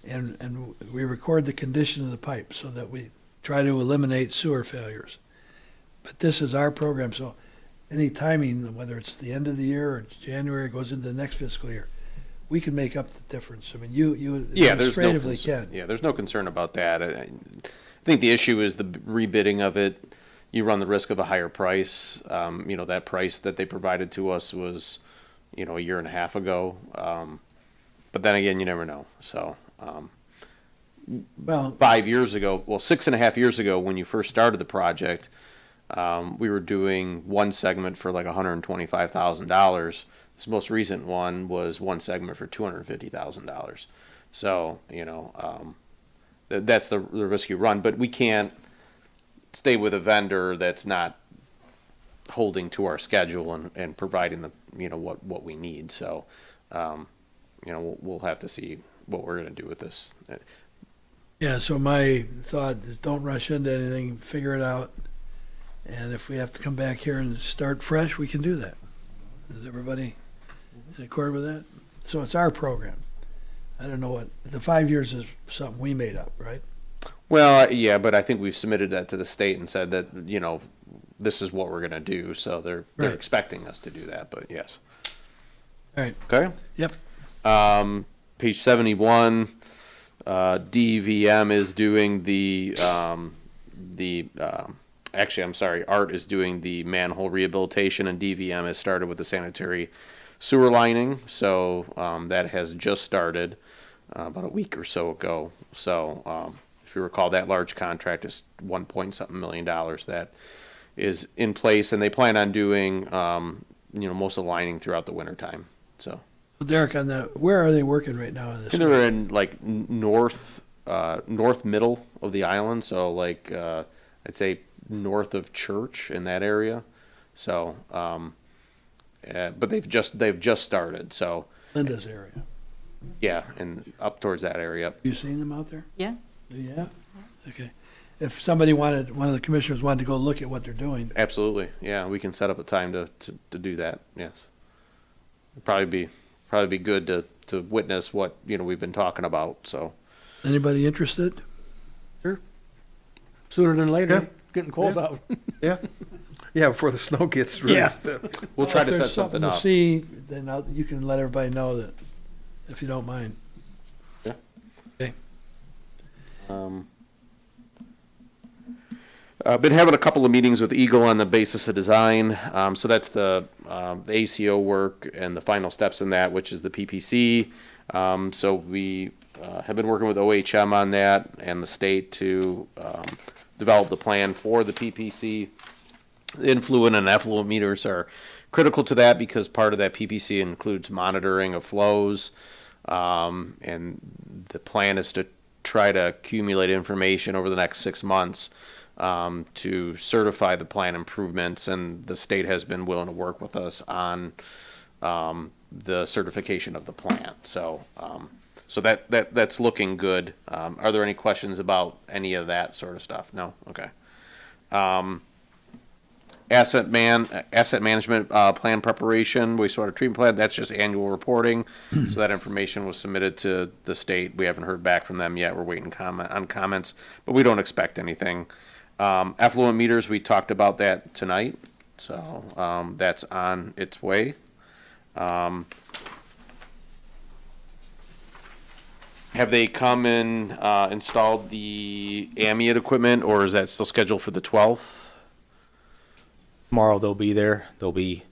and we record the condition of the pipe so that we try to eliminate sewer failures. But this is our program, so any timing, whether it's the end of the year or it's January, goes into the next fiscal year, we can make up the difference. I mean, you administratively can. Yeah, there's no concern about that. I think the issue is the rebidding of it. you run the risk of a higher price. That price that they provided to us was, a year and a half ago. But then again, you never know. So, Well, 5 years ago, well, 6.5 years ago, when you first started the project, we were doing one segment for like $125,000. This most recent one was one segment for $250,000. So, that's the risk you run. But we can't stay with a vendor that's not holding to our schedule and providing what we need. So, we'll have to see what we're going to do with this. yeah, so my thought is don't rush into anything, figure it out. And if we have to come back here and start fresh, we can do that. Is everybody in accord with that? So it's our program. I don't know what, the 5 years is something we made up, right? Well, yeah, but I think we've submitted that to the state and said that, this is what we're going to do. So they're Right. expecting us to do that, but yes. All right, Okay. yep. Page 71, DVM is doing actually, I'm sorry, Art is doing the manhole rehabilitation, and DVM has started with the sanitary sewer lining. So that has just started about a week or so ago. So if you recall, that large contract is $1.something million that is in place, and they plan on doing most of the lining throughout the wintertime. So Derek, on that, where are they working right now in this? they're in like north middle of the island, so like I'd say north of Church in that area. So but they've just started. So Linda's area. yeah, and up towards that area. You seen them out there? Yeah. Yeah? Okay. If somebody one of the commissioners wanted to go look at what they're doing, Absolutely, yeah, we can set up a time to do that. Yes, it'd probably be good to witness what we've been talking about. So anybody interested? Sooner than later, Yeah. getting cold out. Yeah. Yeah, before the snow gets really Yeah. stiff. we'll try If to set there's something to up. see, then you can let everybody know that, if you don't mind. Yeah. Okay. I've been having a couple of meetings with Eagle on the basis of design. So that's the ACO work and the final steps in that, which is the PPC. So we have been working with OHM on that and the state to develop the plan for the PPC. Influent and effluent meters are critical to that because part of that PPC includes monitoring of flows. And the plan is to try to accumulate information over the next 6 months to certify the plan improvements, and the state has been willing to work with us on the certification of the plan. So, that's looking good. Are there any questions about any of that sort of stuff? No? Okay. Asset management plan preparation, wastewater treatment plan, that's just annual reporting. So that information was submitted to the state. We haven't heard back from them yet. We're waiting on comments, but we don't expect anything. Effluent meters, we talked about that tonight. So that's on its way. Have they come and installed the ambient equipment, or is that still scheduled for the 12th? Tomorrow they'll be there. They'll be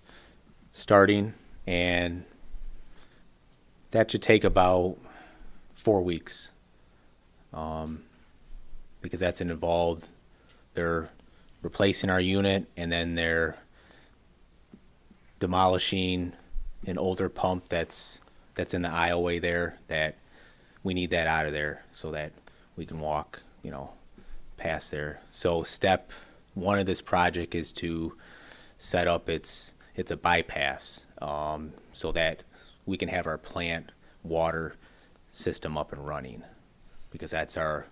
starting, and that should take about 4 weeks. Because that's involved. They're replacing our unit, and then they're demolishing an older pump that's in the aisleway there, that we need that out of there so that we can walk, past there. So step one of this project is to set up it's a bypass, so that we can have our plant water system up and running, because that's our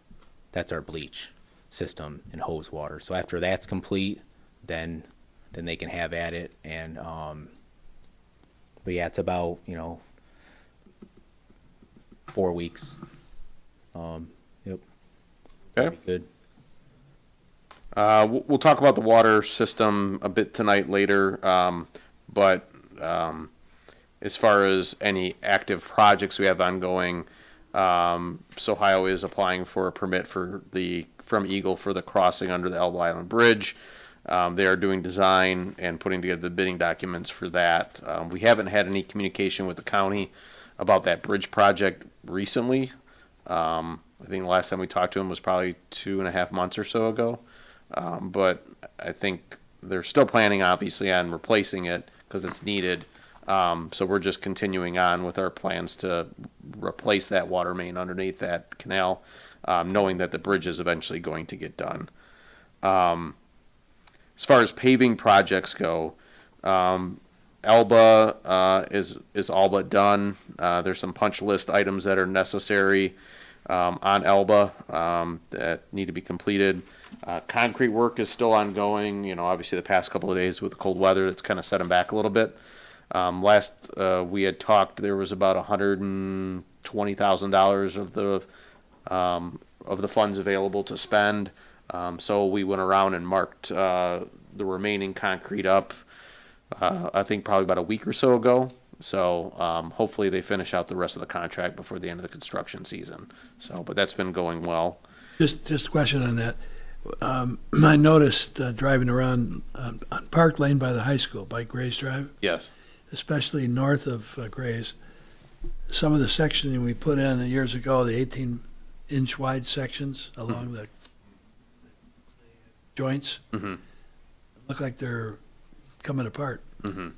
bleach system and hose water. So after that's complete, then they can have at it. And but yeah, it's about 4 weeks. Yep. Okay. Good. We'll talk about the water system a bit tonight later, but as far as any active projects we have ongoing, Ohio is applying for a permit from Eagle for the crossing under the Elbow Island Bridge. They are doing design and putting together the bidding documents for that. We haven't had any communication with the county about that bridge project recently. I think the last time we talked to them was probably 2.5 months or so ago. But I think they're still planning, obviously, on replacing it because it's needed. So we're just continuing on with our plans to replace that water main underneath that canal, knowing that the bridge is eventually going to get done. As far as paving projects go, Elba is all but done. There's some punch list items that are necessary on Elba that need to be completed. Concrete work is still ongoing. You know, obviously the past couple of days with the cold weather, it's kind of set them back a little bit. Last we had talked, there was about $120,000 of the funds available to spend. So we went around and marked the remaining concrete up. I think probably about a week or so ago. So hopefully they finish out the rest of the contract before the end of the construction season. So, but that's been going well. Just a question on that. I noticed driving around on Park Lane by the high school, by Grays Drive, Yes. especially north of Grays, some of the sectioning we put in years ago, the 18-inch wide sections along the joints, look like they're coming apart. You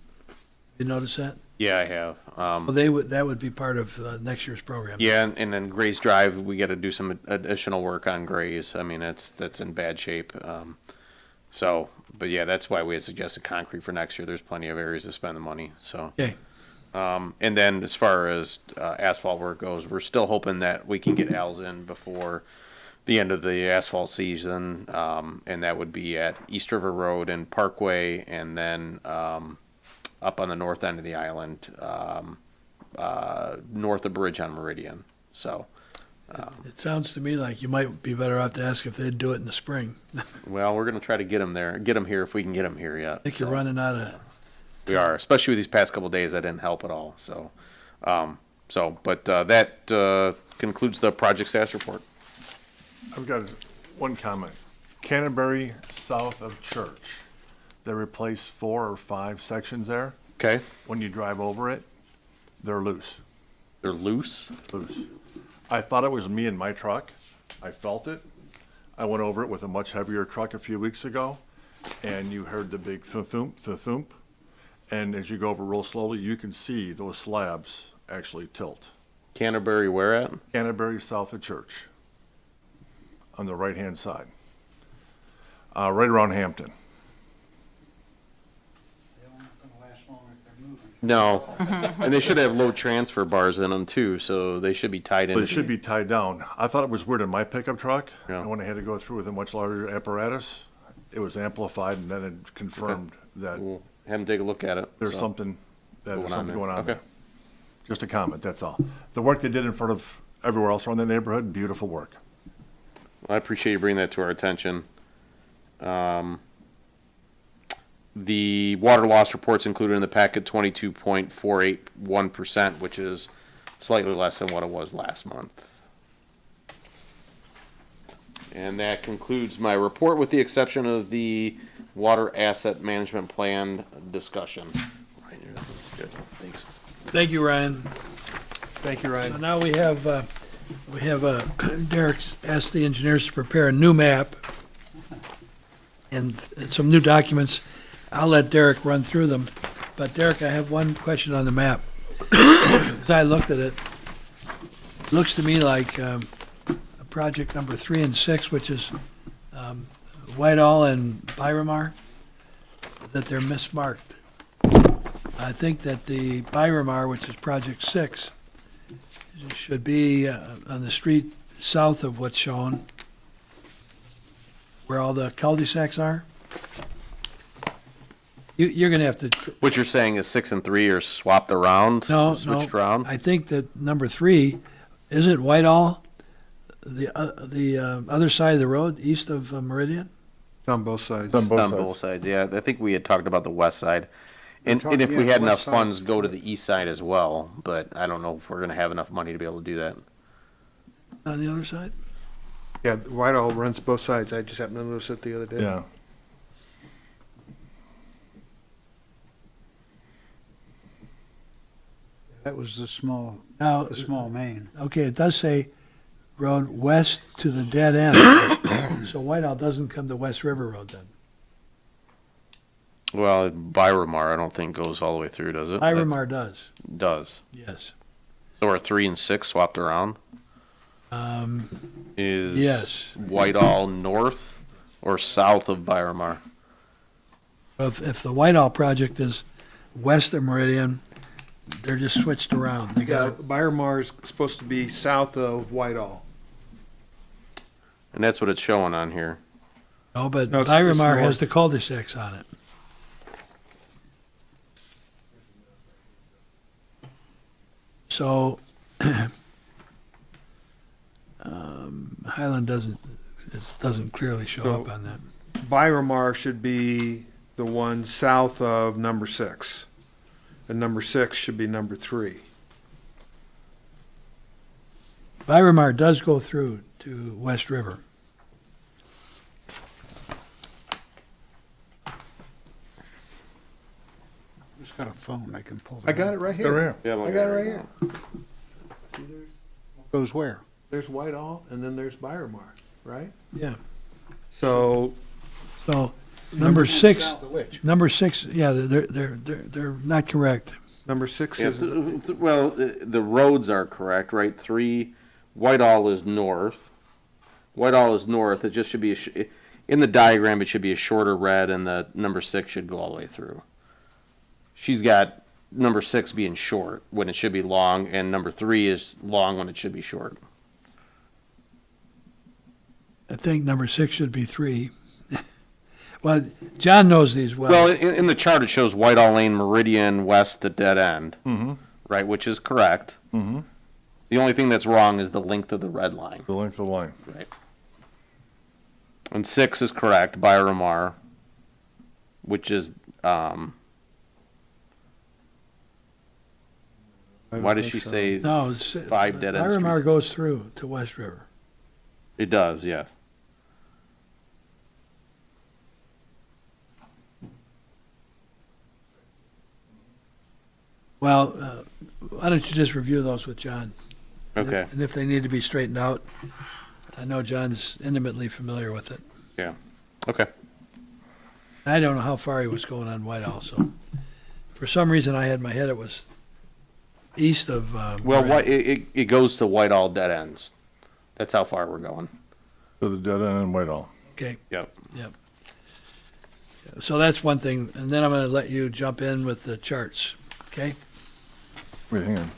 notice that? Yeah, I have. Well, that would be part of next year's program. Yeah, and then Grays Drive, we got to do some additional work on Grays. I mean, that's in bad shape. But yeah, that's why we had suggested concrete for next year. There's plenty of areas to spend the money. So. Okay. And then as far as asphalt work goes, we're still hoping that we can get Al's in before the end of the asphalt season, and that would be at East River Road and Parkway, and then up on the north end of the island, north of Bridge on Meridian. So, It sounds to me like you might be better off to ask if they'd do it in the spring. well, we're going to try to get them there, get them here if we can get them here yet. I think you're running out of. We are, especially with these past couple of days. That didn't help at all. So, that concludes the project status report. I've got one comment. Canterbury south of Church, they replaced 4 or 5 sections there. Okay, When you drive over it, they're loose. they're loose. I thought it was me and my truck. I felt it. I went over it with a much heavier truck a few weeks ago, and you heard the big thump, thump. And as you go over real slowly, you can see those slabs actually tilt. Canterbury, where at? Canterbury south of Church, on the right-hand side, right around Hampton. No, and they should have low transfer bars in them too, so they should be tied in. But it should be tied down. I thought it was weird in my pickup truck, Yeah. and when I had to go through with a much larger apparatus, it was amplified, and then it confirmed that We'll have them take a look at it. there's so. something Going on there. going on Okay. there. Just a comment, that's all. The work they did in front of everywhere else around the neighborhood, beautiful work. Well, I appreciate you bringing that to our attention. The water loss report's included in the packet, 22.481%, which is slightly less than what it was last month. And that concludes my report, with the exception of the water asset management plan discussion. Good, thanks. Thank you, Ryan. Thank you, So Ryan. now we have Derek's asked the engineers to prepare a new map and some new documents. I'll let Derek run through them. But Derek, I have one question on the map. As I looked at it, it looks to me like project number 3 and 6, which is Whitehall and Byramar, that they're mismarked. I think that the Byramar, which is project 6, should be on the street south of what's shown, where all the cul-de-sacs are. You're gonna have to, What you're saying is 6 and 3 are swapped around? no, Switched no, around? I think that number 3, isn't Whitehall the other side of the road, east of Meridian? It's on both sides. On On both sides, yeah. I think we had talked about the west side. And if we had enough funds, go to the east side as well, but I don't know if we're gonna have enough money to be able to do that. On the other side? Yeah, Whitehall runs both sides. I just happened to notice it the other day. Yeah. That was the Now, small main. okay, it does say road west to the dead end. So Whitehall doesn't come to West River Road then. Well, Byramar, I don't think goes all the way through, does it? Iramar does, It does. yes. So are 3 and 6 swapped around? Is Yes. Whitehall north or south of Byramar? If the Whitehall project is west of Meridian, they're just switched around. They Yeah, got, Byramar's supposed to be south of Whitehall. And that's what it's showing on here. no, but No, it's Iramar has north. the cul-de-sacs on it. So, Highland doesn't clearly show So- up on that. Byramar should be the one south of number 6. And number 6 should be number 3. Iramar does go through to West River. Who's got a phone? I can pull I got it right They're here. here. I got it right here. See, Goes where? there's Whitehall and then there's Byramar, right? Yeah. So So, number six, South of which? yeah, they're not correct. number 6 Yeah, is, well, the roads are correct, right? 3, Whitehall is north. Whitehall is north. It just should be, in the diagram, it should be a shorter red, and the number 6 should go all the way through. She's got number 6 being short when it should be long, and number 3 is long when it should be short. I think number 6 should be 3. Well, John knows these well. Well, in the chart, it shows Whitehall Lane, Meridian, west to dead end, right, which is correct. Mm-hmm. The only thing that's wrong is the length of the red line. The length of the line. Right. And 6 is correct, Byramar, which is, why does she say No, 5 dead end Iramar streets? goes through to West River. It does, yes. Well, why don't you just review those with John? Okay, And if they need to be straightened out, I know John's intimately familiar with it. okay. I don't know how far he was going on Whitehall, so for some reason I had in my head it was east of. Well, Meridian. it goes to Whitehall dead ends. That's how far we're going. To the dead end in Whitehall. Okay. Yep. So that's one thing, and then I'm going to let you jump in with the charts. Okay. Wait, hang on.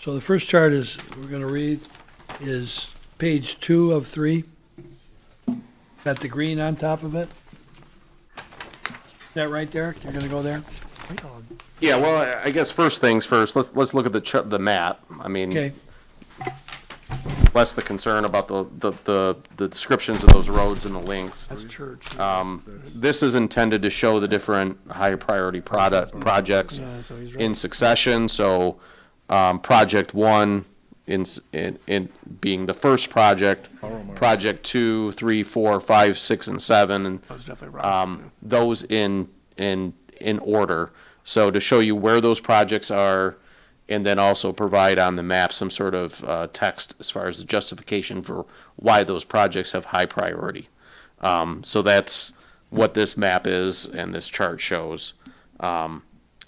So the first chart is we're going to read is page 2 of 3. Got the green on top of it. Is that right there? You're going to go there? Yeah, well, I guess first things first, let's look at the map. I mean, Okay. less the concern about the descriptions of those roads and the links. That's church. This is intended to show the different high priority projects Yeah, so he's right. in succession. So, project 1 in being the first project, project 2, 3, 4, 5, 6, and 7, and That was definitely wrong. those in order. So to show you where those projects are, and then also provide on the map some sort of text as far as the justification for why those projects have high priority. So that's what this map is and this chart shows.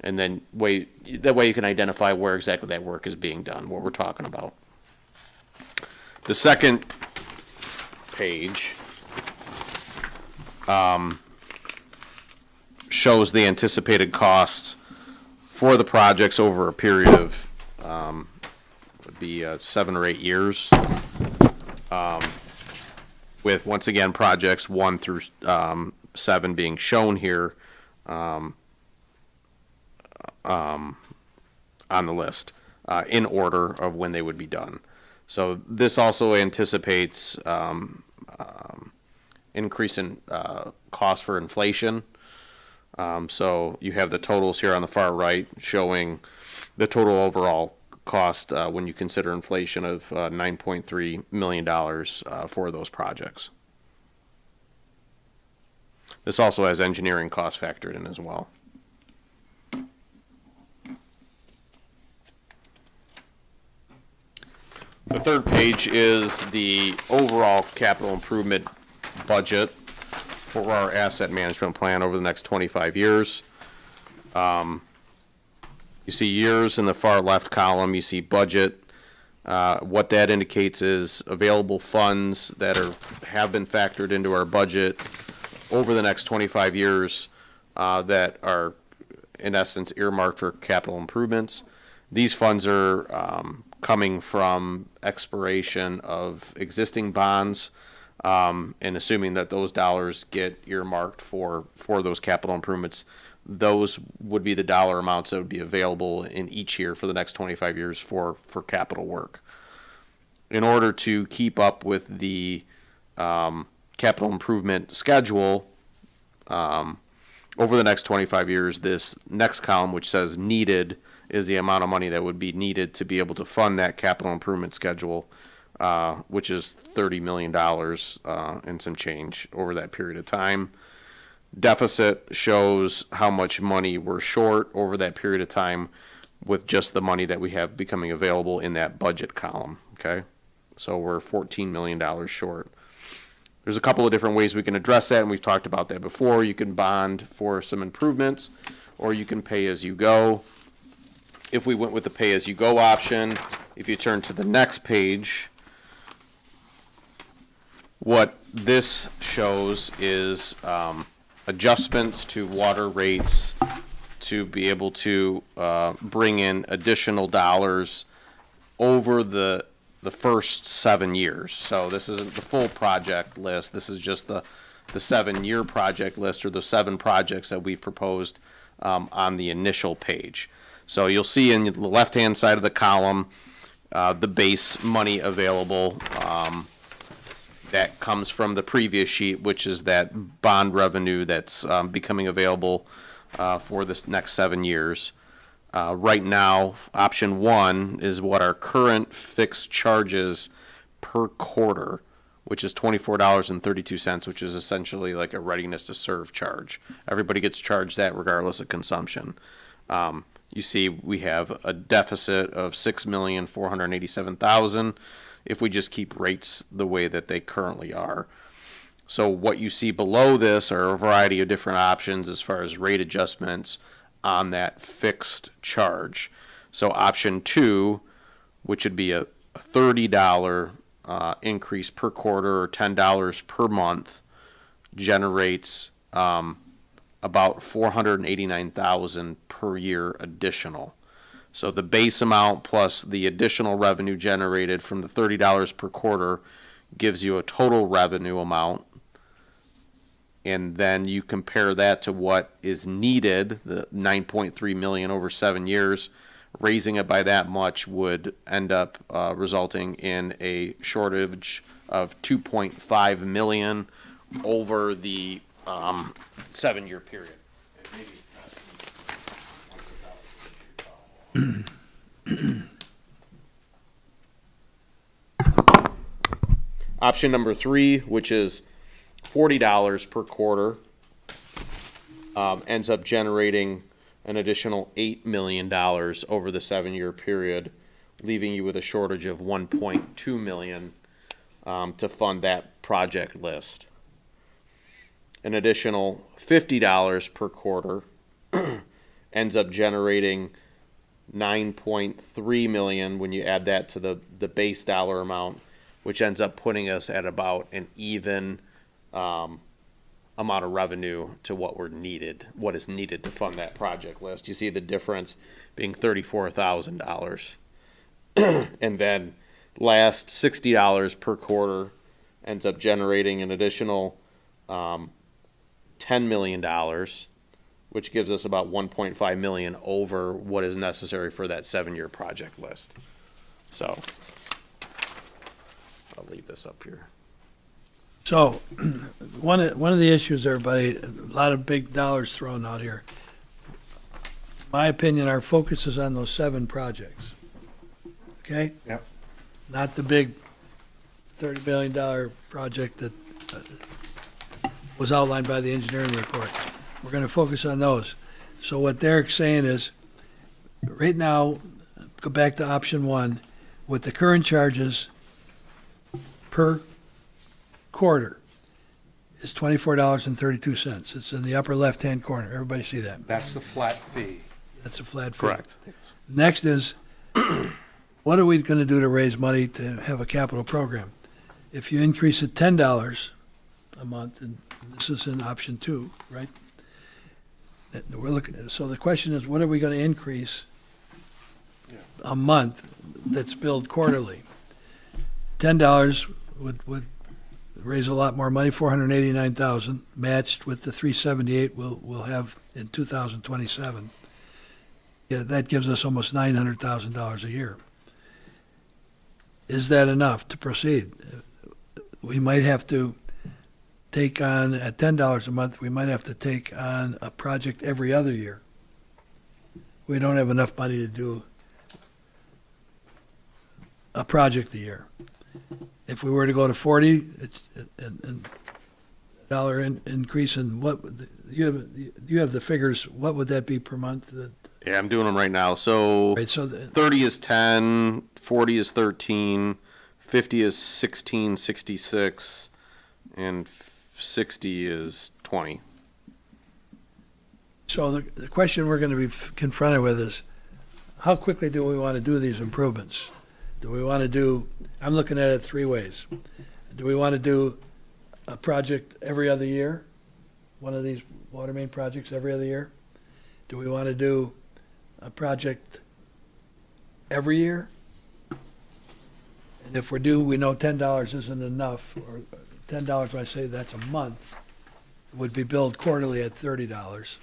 And then that way you can identify where exactly that work is being done, what we're talking about. The second page shows the anticipated costs for the projects over a period of would be 7 or 8 years. With once again projects 1 through 7 being shown here on the list in order of when they would be done. So this also anticipates increase in cost for inflation. So you have the totals here on the far right showing the total overall cost when you consider inflation of $9.3 million for those projects. This also has engineering costs factored in as well. third page is the overall capital improvement budget for our asset management plan over the next 25 years. You see years in the far left column, you see budget. What that indicates is available funds that have been factored into our budget over the next 25 years that are, in essence, earmarked for capital improvements. These funds are coming from expiration of existing bonds, and assuming that those dollars get earmarked for those capital improvements, those would be the dollar amounts that would be available in each year for the next 25 years for capital work. In order to keep up with the capital improvement schedule over the next 25 years, this next column, which says needed, is the amount of money that would be needed to be able to fund that capital improvement schedule, which is $30 million and some change over that period of time. Deficit shows how much money we're short over that period of time with just the money that we have becoming available in that budget column, okay? So we're $14 million short. There's a couple of different ways we can address that, and we've talked about that before. You can bond for some improvements, or you can pay as you go. If we went with the pay as you go option, if you turn to the next page, what this shows is adjustments to water rates to be able to bring in additional dollars over the first 7 years. So this isn't the full project list. This is just the 7-year project list, or the 7 projects that we've proposed on the initial page. So you'll see in the left-hand side of the column the base money available that comes from the previous sheet, which is that bond revenue that's becoming available for this next 7 years. Right now, option 1 is what our current fixed charges per quarter, which is $24.32, which is essentially like a readiness to serve charge. Everybody gets charged that regardless of consumption. You see we have a deficit of $6,487,000 if we just keep rates the way that they currently are. So what you see below this are a variety of different options as far as rate adjustments on that fixed charge. So option 2, which would be a $30 increase per quarter or $10 per month, generates about $489,000 per year additional. So the base amount plus the additional revenue generated from the $30 per quarter gives you a total revenue amount. And then you compare that to what is needed, the $9.3 million over 7 years. Raising it by that much would end up resulting in a shortage of $2.5 million over the 7-year period. Option number 3, which is $40 per quarter, ends up generating an additional $8 million over the 7-year period, leaving you with a shortage of $1.2 million to fund that project list. An additional $50 per quarter ends up generating $9.3 million when you add that to the base dollar amount, which ends up putting us at about an even amount of revenue to what is needed to fund that project list. You see the difference being $34,000. And then last $60 per quarter ends up generating an additional $10 million, which gives us about $1.5 million over what is necessary for that 7-year project list. So I'll leave this up here. So, one of the issues, everybody, a lot of big dollars thrown out here. My opinion, our focus is on those 7 projects. Okay? Yep. Not the big $30 million project that was outlined by the engineering report. We're gonna focus on those. So what Derek's saying is, right now, go back to option 1, with the current charges, per quarter is $24.32. It's in the upper left-hand corner. Everybody see that? That's the flat fee. That's a flat fee. Correct. Next is, what are we going to do to raise money to have a capital program? If you increase it $10 a month, and this is in option 2, right? We're looking, so the question is, what are we going to increase a month that's billed quarterly? $10 would raise a lot more money, $489,000, matched with the $378 we'll have in 2027. Yeah, that gives us almost $900,000 a year. Is that enough to proceed? We might have to take on, at $10 a month, we might have to take on a project every other year. We don't have enough money to do a project a year. If we were to go to 40, it's and dollar increase in what, you have the figures, what would that be per month? Yeah, I'm doing them right now. So Right, so 30 is 10, 40 is 13, 50 is 1666, and 60 is 20. So the question we're going to be confronted with is, how quickly do we want to do these improvements? Do we want to do, I'm looking at it 3 ways. Do we want to do a project every other year? One of these water main projects every other year? Do we want to do a project every year? And if we do, we know $10 isn't enough, or $10, when I say that's a month, would be billed quarterly at $30.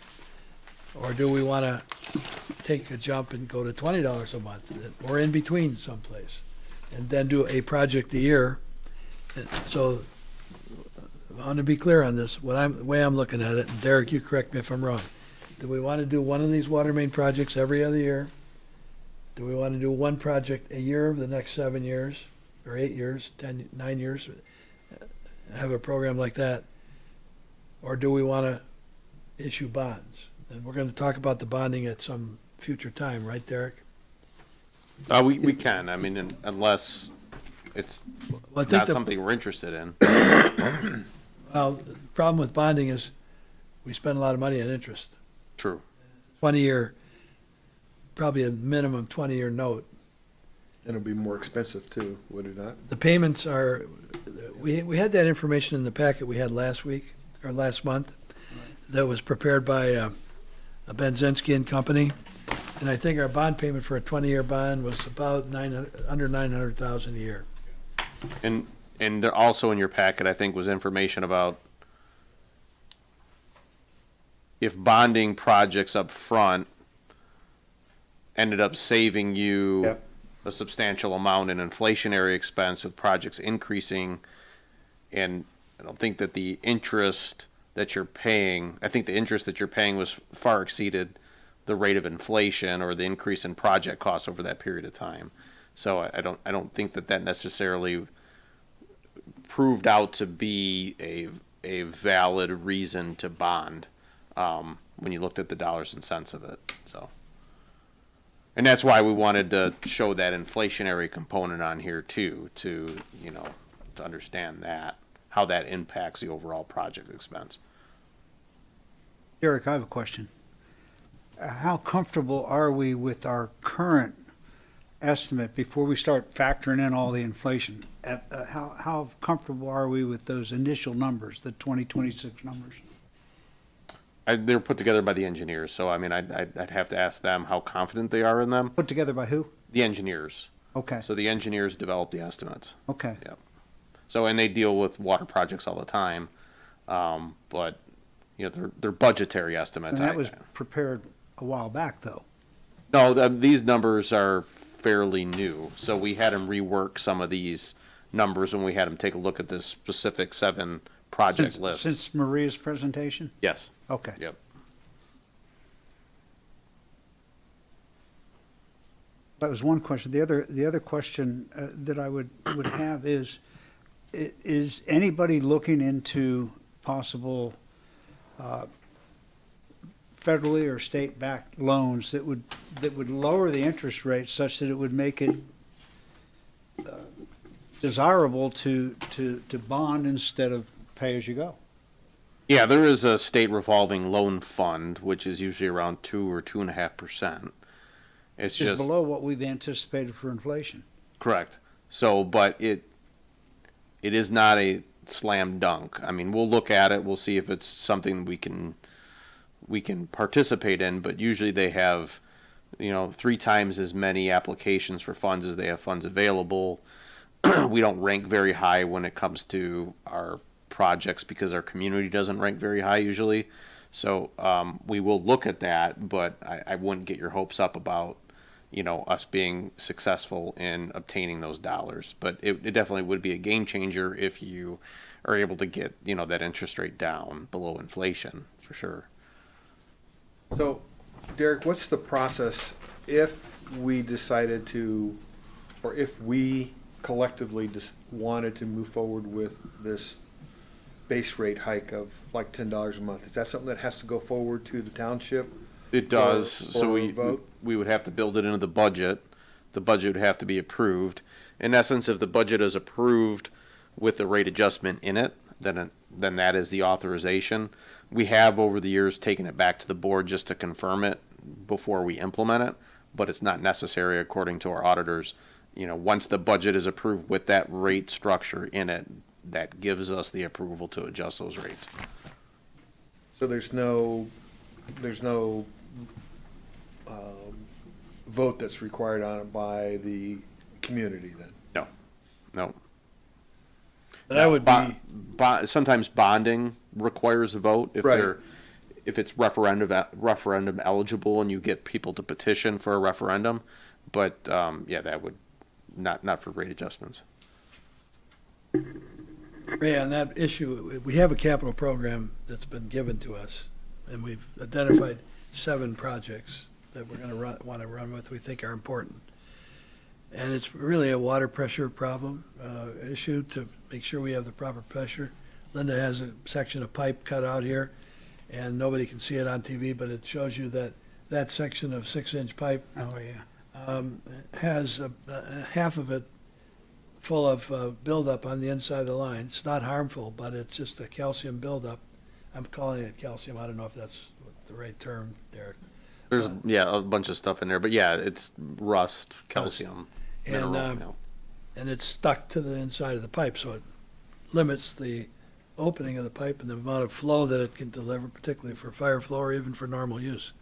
Or do we want to take a jump and go to $20 a month, or in between someplace, and then do a project a year? So I want to be clear on this, the way I'm looking at it, and Derek, you correct me if I'm wrong. Do we want to do one of these water main projects every other year? Do we want to do one project a year over the next 7 years, or 8 years, 9 years? Have a program like that? Or do we want to issue bonds? And we're going to talk about the bonding at some future time, right, Derek? We can, I mean, unless it's Well, I think not the, something we're interested in. well, the problem with bonding is we spend a lot of money on interest. True. 20-year, probably a minimum 20-year note. And it'll be more expensive too, would it not? The payments are, we had that information in the packet we had last week, or last month, that was prepared by a Benzinski and Company. And I think our bond payment for a 20-year bond was about under $900,000 a year. And there also in your packet, I think, was information about if bonding projects up front ended up saving you Yep. a substantial amount in inflationary expense with projects increasing, and I don't think that the interest that you're paying, I think the interest that you're paying was far exceeded the rate of inflation or the increase in project costs over that period of time. So I don't think that necessarily proved out to be a valid reason to bond when you looked at the dollars and cents of it. So, and that's why we wanted to show that inflationary component on here too, to to understand that, how that impacts the overall project expense. Eric, I have a question. How comfortable are we with our current estimate before we start factoring in all the inflation? How comfortable are we with those initial numbers, the 2026 numbers? They're put together by the engineers, so I mean, I'd have to ask them how confident they are in them. Put together by who? The engineers. Okay, So the engineers develop the estimates. okay. So, and they deal with water projects all the time, but they're budgetary And estimates. that was prepared a while back, though. No, these numbers are fairly new. So we had them rework some of these numbers when we had them take a look at this specific 7 project list. Since Maria's presentation? Yes. Okay. Yep. That was one question. The other question that I would have is anybody looking into possible federally or state-backed loans that would lower the interest rate such that it would make it desirable to bond instead of pay as you go. Yeah, there is a state revolving loan fund, which is usually around 2 or 2.5%. It's Just just, below what we've anticipated for inflation. correct. So, but it is not a slam dunk. I mean, we'll look at it, we'll see if it's something we can participate in, but usually they have, 3 times as many applications for funds as they have funds available. We don't rank very high when it comes to our projects because our community doesn't rank very high usually. So we will look at that, but I wouldn't get your hopes up about, us being successful in obtaining those dollars. But it definitely would be a game changer if you are able to get, that interest rate down below inflation, for sure. So, Derek, what's the process if we decided to, or if we collectively just wanted to move forward with this base rate hike of like $10 a month? Is that something that has to go forward to the township? It does. For So a vote? we would have to build it into the budget. The budget would have to be approved. In essence, if the budget is approved with the rate adjustment in it, then that is the authorization. We have over the years taken it back to the board just to confirm it before we implement it, but it's not necessary according to our auditors. Once the budget is approved with that rate structure in it, that gives us the approval to adjust those rates. So there's no vote that's required on it by the community then? No. But I would be, Sometimes bonding requires a vote if Right. if it's referendum eligible and you get people to petition for a referendum. But that would not for rate adjustments. Ray, on that issue, we have a capital program that's been given to us, and we've identified 7 projects that we're going to want to run with, we think are important. And it's really a water pressure problem, issue to make sure we have the proper pressure. Linda has a section of pipe cut out here, and nobody can see it on TV, but it shows you that section of 6-inch pipe Oh, yeah. has half of it full of buildup on the inside of the line. It's not harmful, but it's just a calcium buildup. I'm calling it calcium. I don't know if that's the right term, Derek. There's a bunch of stuff in there, but it's rust, calcium, And, mineral. and it's stuck to the inside of the pipe, so it limits the opening of the pipe and the amount of flow that it can deliver, particularly for fire flow or even for normal use.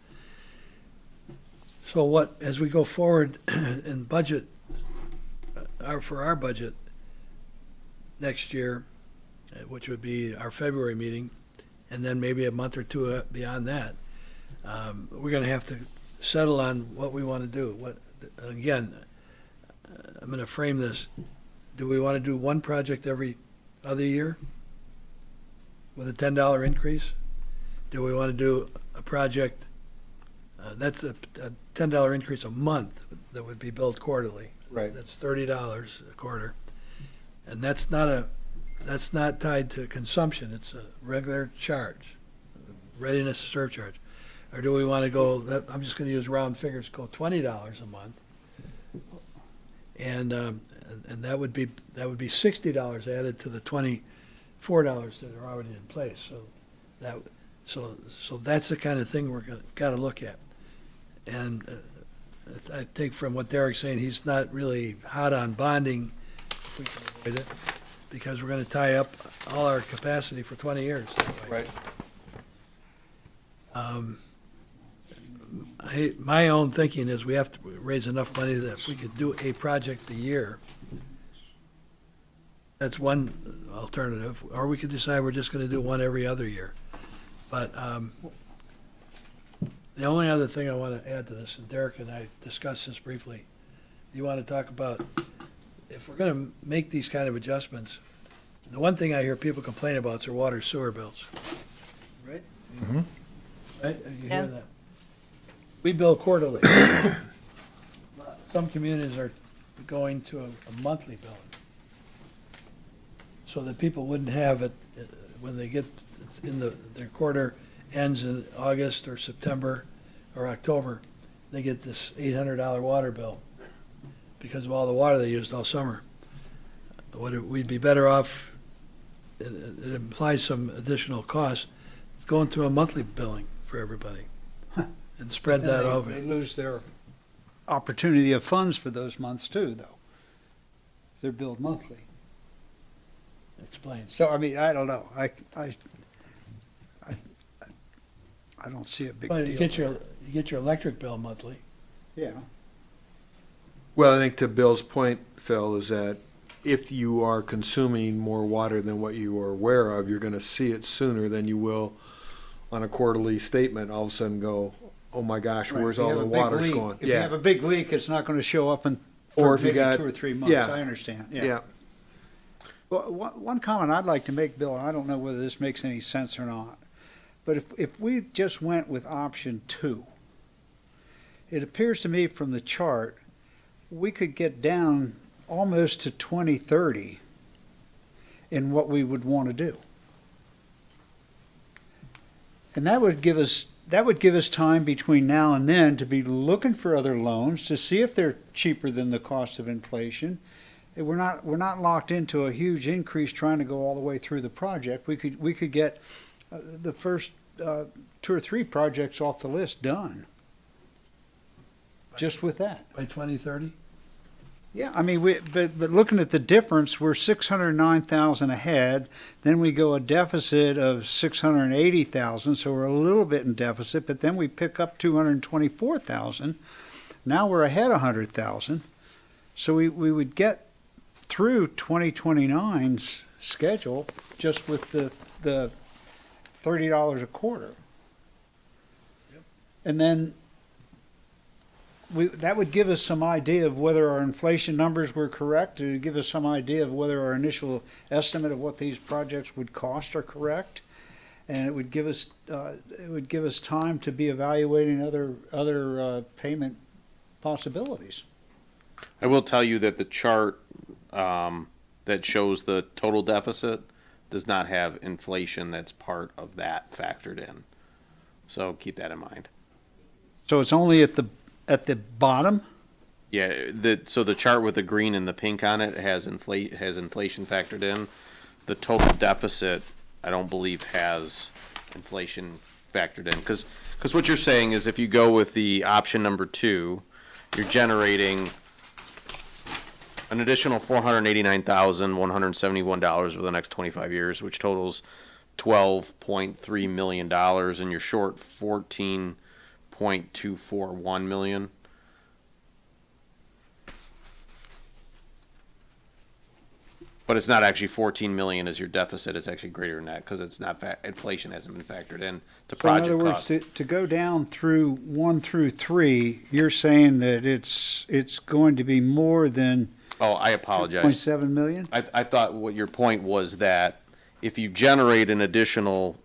So as we go forward in budget, for our budget next year, which would be our February meeting, and then maybe a month or two beyond that, we're gonna have to settle on what we want to do. Again, I'm gonna frame this. Do we want to do one project every other year with a $10 increase? Do we want to do a project, that's a $10 increase a month that would be billed quarterly? Right. That's $30 a quarter. And that's not tied to consumption, it's a regular charge, readiness surcharge. Or do we want to go, I'm just going to use round figures, go $20 a month? And that would be $60 added to the $24 that are already in place. So that's the kind of thing we're got to look at. And I take from what Derek's saying, he's not really hot on bonding, if we can avoid it, because we're going to tie up all our capacity for 20 years. that way. Right. My own thinking is we have to raise enough money that if we could do a project a year, that's one alternative, or we could decide we're just going to do one every other year. But the only other thing I want to add to this, and Derek and I discussed this briefly, you want to talk about, if we're going to make these kind of adjustments, the one thing I hear people complain about is their water sewer bills, right? Mhm. Right, you Yeah. hear that? We bill quarterly. Some communities are going to a monthly billing. So that people wouldn't have it, when they get their quarter ends in August or September or October, they get this $800 water bill because of all the water they used all summer. we'd be better off, it implies some additional cost, going to a monthly billing for everybody and spread that over. They lose their opportunity of funds for those months too, though. They're billed monthly. Explains. So, I mean, I don't know. I don't see a big Well, deal. you get your electric bill monthly. Yeah. Well, I think to Bill's point, Phil, is that if you are consuming more water than what you are aware of, you're gonna see it sooner than you will on a quarterly statement, all of a sudden go, oh my gosh, Right. where's If you all have the a big water's leak- going? If you have a big leak, it's not gonna show up in, Or for if you maybe got- 2 or 3 months. yeah. I understand, yeah. Yeah, Well, one comment I'd like to make, Bill, and I don't know whether this makes any sense or not, but if we just went with option 2, it appears to me from the chart, we could get down almost to 2030 in what we would want to do. And that would give us time between now and then to be looking for other loans to see if they're cheaper than the cost of inflation. And we're not locked into a huge increase trying to go all the way through the project. We could get the first 2 or 3 projects off the list done. Just with that. By 2030? Yeah, I mean, but looking at the difference, we're 609,000 ahead. Then we go a deficit of 680,000, so we're a little bit in deficit. But then we pick up 224,000. Now we're ahead 100,000. So we would get through 2029's schedule just with the $30 a quarter. And then that would give us some idea of whether our inflation numbers were correct. It would give us some idea of whether our initial estimate of what these projects would cost are correct. And it would give us time to be evaluating other payment possibilities. I will tell you that the chart that shows the total deficit does not have inflation that's part of that factored in. So keep that in mind. So it's only at the bottom? Yeah, so the chart with the green and the pink on it has inflation factored in. The total deficit, I don't believe, has inflation factored in. Because what you're saying is if you go with the option number 2, you're generating an additional $489,171 over the next 25 years, which totals $12.3 million, and you're short $14.241 million. But it's not actually 14 million as your deficit. It's actually greater than that because it's not inflation hasn't been factored in to So in project other words, cost. to go down through 1 through 3, you're saying that it's going to be more than Oh, I apologize. 2.7 million? I thought what your point was that if you generate an additional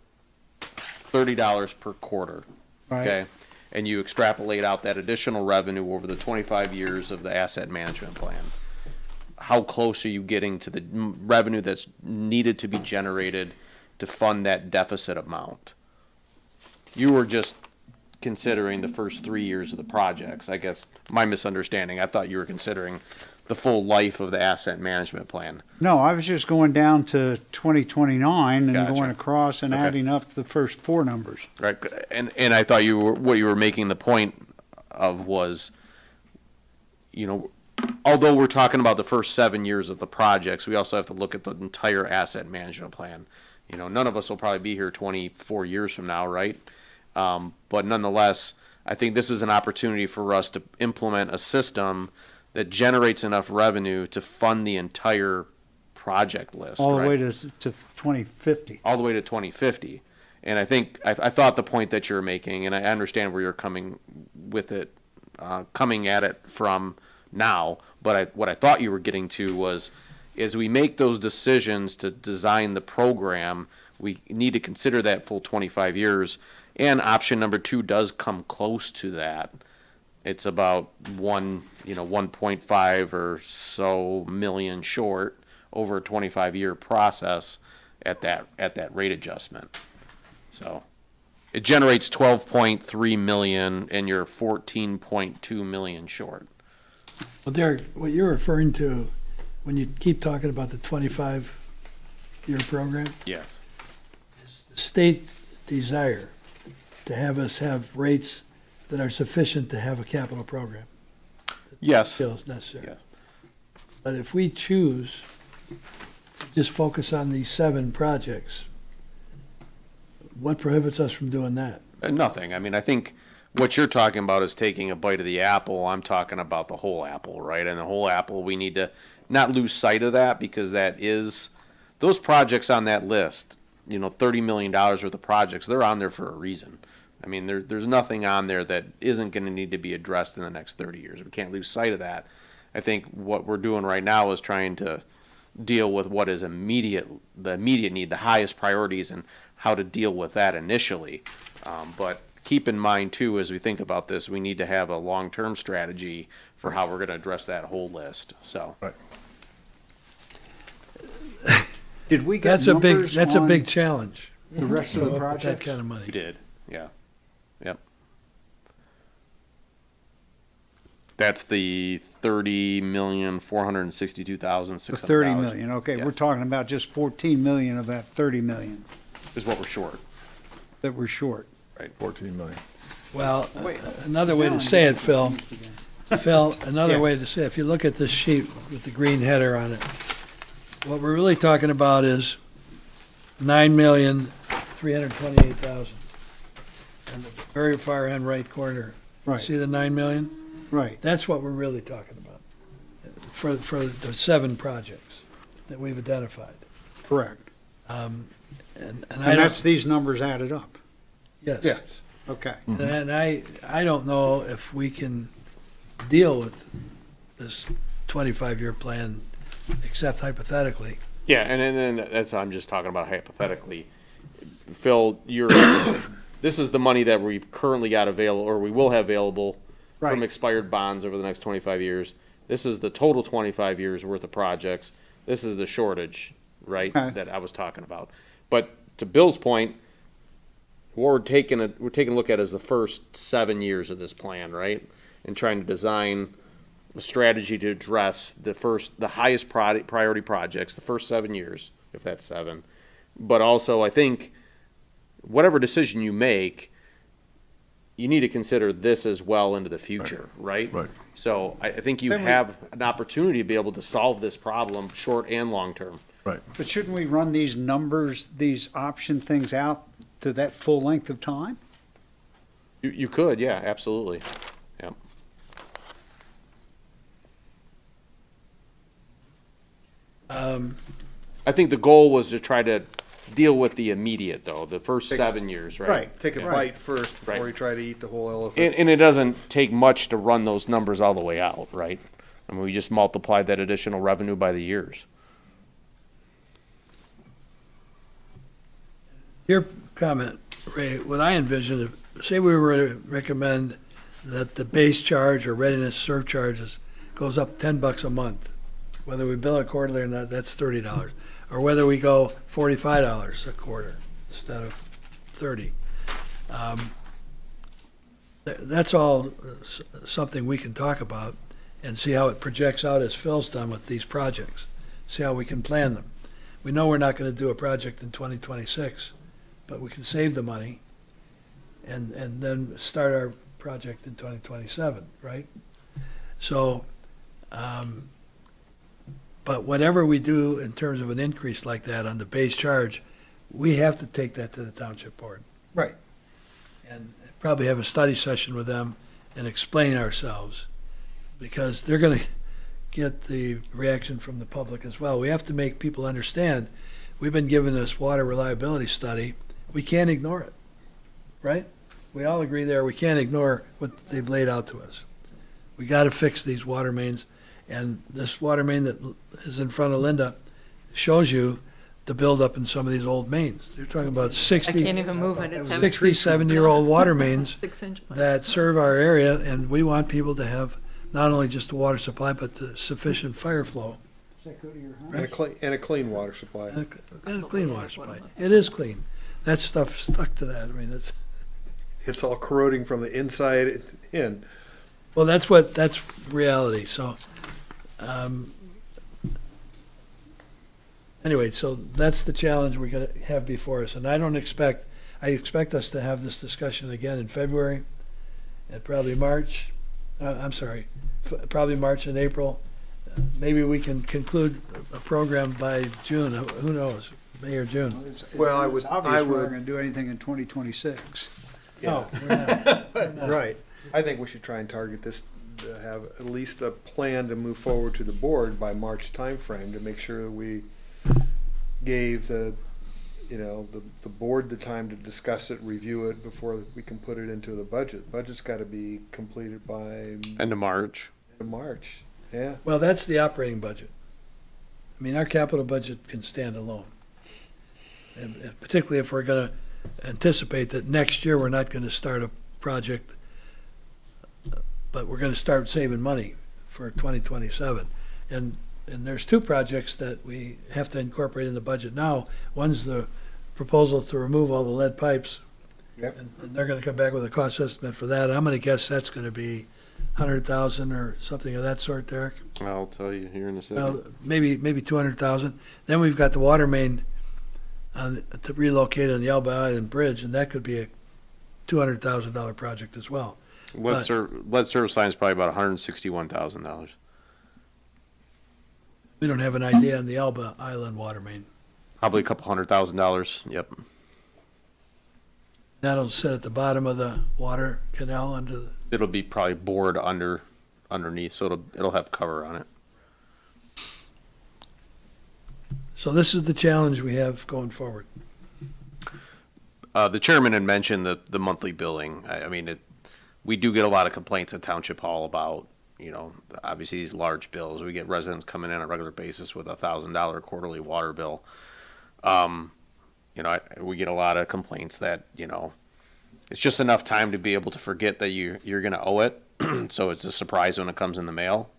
$30 per quarter, Right. okay, and you extrapolate out that additional revenue over the 25 years of the asset management plan, how close are you getting to the revenue that's needed to be generated to fund that deficit amount? You were just considering the first 3 years of the projects. I guess my misunderstanding. I thought you were considering the full life of the asset management plan. No, I was just going down to 2029 and Gotcha. going across and Okay. adding up the first 4 numbers. Right, and I thought what you were making the point of was, although we're talking about the first 7 years of the projects, we also have to look at the entire asset management plan. None of us will probably be here 24 years from now, right? But nonetheless, I think this is an opportunity for us to implement a system that generates enough revenue to fund the entire project list. All the right? way to 2050. All the way to 2050. And I think, I thought the point that you're making, and I understand where you're coming with it, coming at it from now, but what I thought you were getting to was, as we make those decisions to design the program, we need to consider that full 25 years, and option number 2 does come close to that. It's about 1.5 or so million short over a 25-year process at that rate adjustment. So it generates 12.3 million, and you're 14.2 million short. Well, Derek, what you're referring to when you keep talking about the 25-year program, Yes. the state's desire to have us have rates that are sufficient to have a capital program. Yes. Feels necessary. Yes. But if we choose to just focus on these 7 projects, what prohibits us from doing that? Nothing. I mean, I think what you're talking about is taking a bite of the apple. I'm talking about the whole apple, right? And the whole apple, we need to not lose sight of that, because that is, those projects on that list, you know, $30 million worth of projects, they're on there for a reason. I mean, there's nothing on there that isn't going to need to be addressed in the next 30 years. We can't lose sight of that. I think what we're doing right now is trying to deal with what is the immediate need, the highest priorities, and how to deal with that initially. But keep in mind, too, as we think about this, we need to have a long-term strategy for how we're going to address that whole list, so. Right. Did we get That's a numbers on big challenge. the rest of Come the up with that projects? kind of We money. did, yeah. Yep. That's the $30,462,600. The 30 million, okay, we're Yes. talking about just 14 million of that 30 million Is what we're short. that we're short. 14 million. Well, another way to say it, Phil, another Yeah. way to say it, if you look at this sheet with the green header on it, what we're really talking about is 9,328,000. And the very far end right corner, Right, see the 9 million? right. That's what we're really talking about for the 7 projects that we've identified. Correct. And I And don't, that's these numbers added up. yes. Yeah. Okay. And I don't know if we can deal with this 25-year plan, except hypothetically. Yeah, and then that's, I'm just talking about hypothetically. Phil, this is the money that we've currently got available, or we will have available from Right. expired bonds over the next 25 years. This is the total 25 years worth of projects. This is the shortage, right, Okay. that I was talking about. But to Bill's point, what we're taking a look at is the first 7 years of this plan, right? And trying to design a strategy to address the highest priority projects, the first 7 years, if that's 7. But also, I think, whatever decision you make, you need to consider this as well into the future, right? Right. So I think you Then we- have an opportunity to be able to solve this problem, short and long term. Right. But shouldn't we run these numbers, these option things out to that full length of time? You could, yeah, absolutely. Yep. I think the goal was to try to deal with the immediate, though, the first 7 years, right? Take a Yeah. bite first before Right. you try to eat the whole elephant. And it doesn't take much to run those numbers all the way out, right? I mean, we just multiplied that additional revenue by the years. Your comment, Ray, what I envision, say we were to recommend that the base charge or readiness surcharges goes up $10 a month. Whether we bill it quarterly or not, that's $30. Or whether we go $45 a quarter instead of 30. That's all something we can talk about and see how it projects out as Phil's done with these projects. See how we can plan them. We know we're not going to do a project in 2026, but we can save the money and then start our project in 2027, right? So, but whatever we do in terms of an increase like that on the base charge, we have to take that to the township board. Right. And probably have a study session with them and explain ourselves, because they're gonna get the reaction from the public as well. We have to make people understand, we've been given this water reliability study, we can't ignore it, right? We all agree there, we can't ignore what they've laid out to us. We gotta fix these water mains, and this water main that is in front of Linda shows you the buildup in some of these old mains. They're talking about I 60, can't even move it. It's having 67-year-old water mains 6-inch. that serve our area, and we want people to have not only just the water supply, but the sufficient fire flow And a clean water supply. and a clean water supply. It is clean. That stuff stuck to that. I mean, It's all corroding from the inside in. well, that's reality. So, anyway, so that's the challenge we're gonna have before us, and I expect us to have this discussion again in February, and probably March, probably March and April. Maybe we can conclude a program by June, who knows, May or June. Well, I It's would- obvious I we're not would- gonna do anything in 2026. No, we're not. Right. I think we should try and target this, to have at least a plan to move forward to the board by March timeframe to make sure that we gave the board the time to discuss it, review it before we can put it into the budget. Budget's gotta be completed by End of March. March, yeah. Well, that's the operating budget. I mean, our capital budget can stand alone. And particularly if we're gonna anticipate that next year we're not gonna start a project, but we're gonna start saving money for 2027. And there's two projects that we have to incorporate in the budget now. One's the proposal to remove all the lead pipes. Yep. And they're gonna come back with a cost estimate for that. I'm gonna guess that's gonna be 100,000 or something of that sort, Derek. I'll tell you here in a second. Well, maybe 200,000. Then we've got the water main to relocate on the Elba Island Bridge, and that could be a $200,000 project as well. Lead service line is probably about $161,000. We don't have an idea on the Elba Island water main. Probably a couple $100,000. Yep. That'll sit at the bottom of the water canal under the, It'll be probably bored underneath, so it'll have cover on it. so this is the challenge we have going forward. The chairman had mentioned the monthly billing. I mean, we do get a lot of complaints at Township Hall about, obviously these large bills. We get residents coming in on a regular basis with $1,000 quarterly water bill. We get a lot of complaints that, it's just enough time to be able to forget that you're going to owe it. So it's a surprise when it comes in the mail.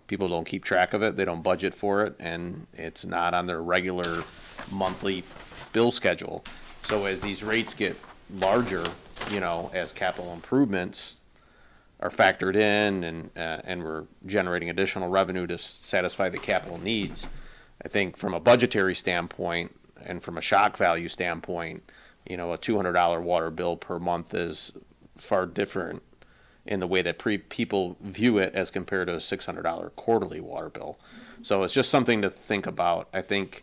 People don't keep track of it. They don't budget for it, and it's not on their regular monthly bill schedule. So as these rates get larger, as capital improvements are factored in and we're generating additional revenue to satisfy the capital needs, I think from a budgetary standpoint and from a shock value standpoint, a $200 water bill per month is far different in the way that people view it as compared to a $600 quarterly water bill. So it's just something to think about. I think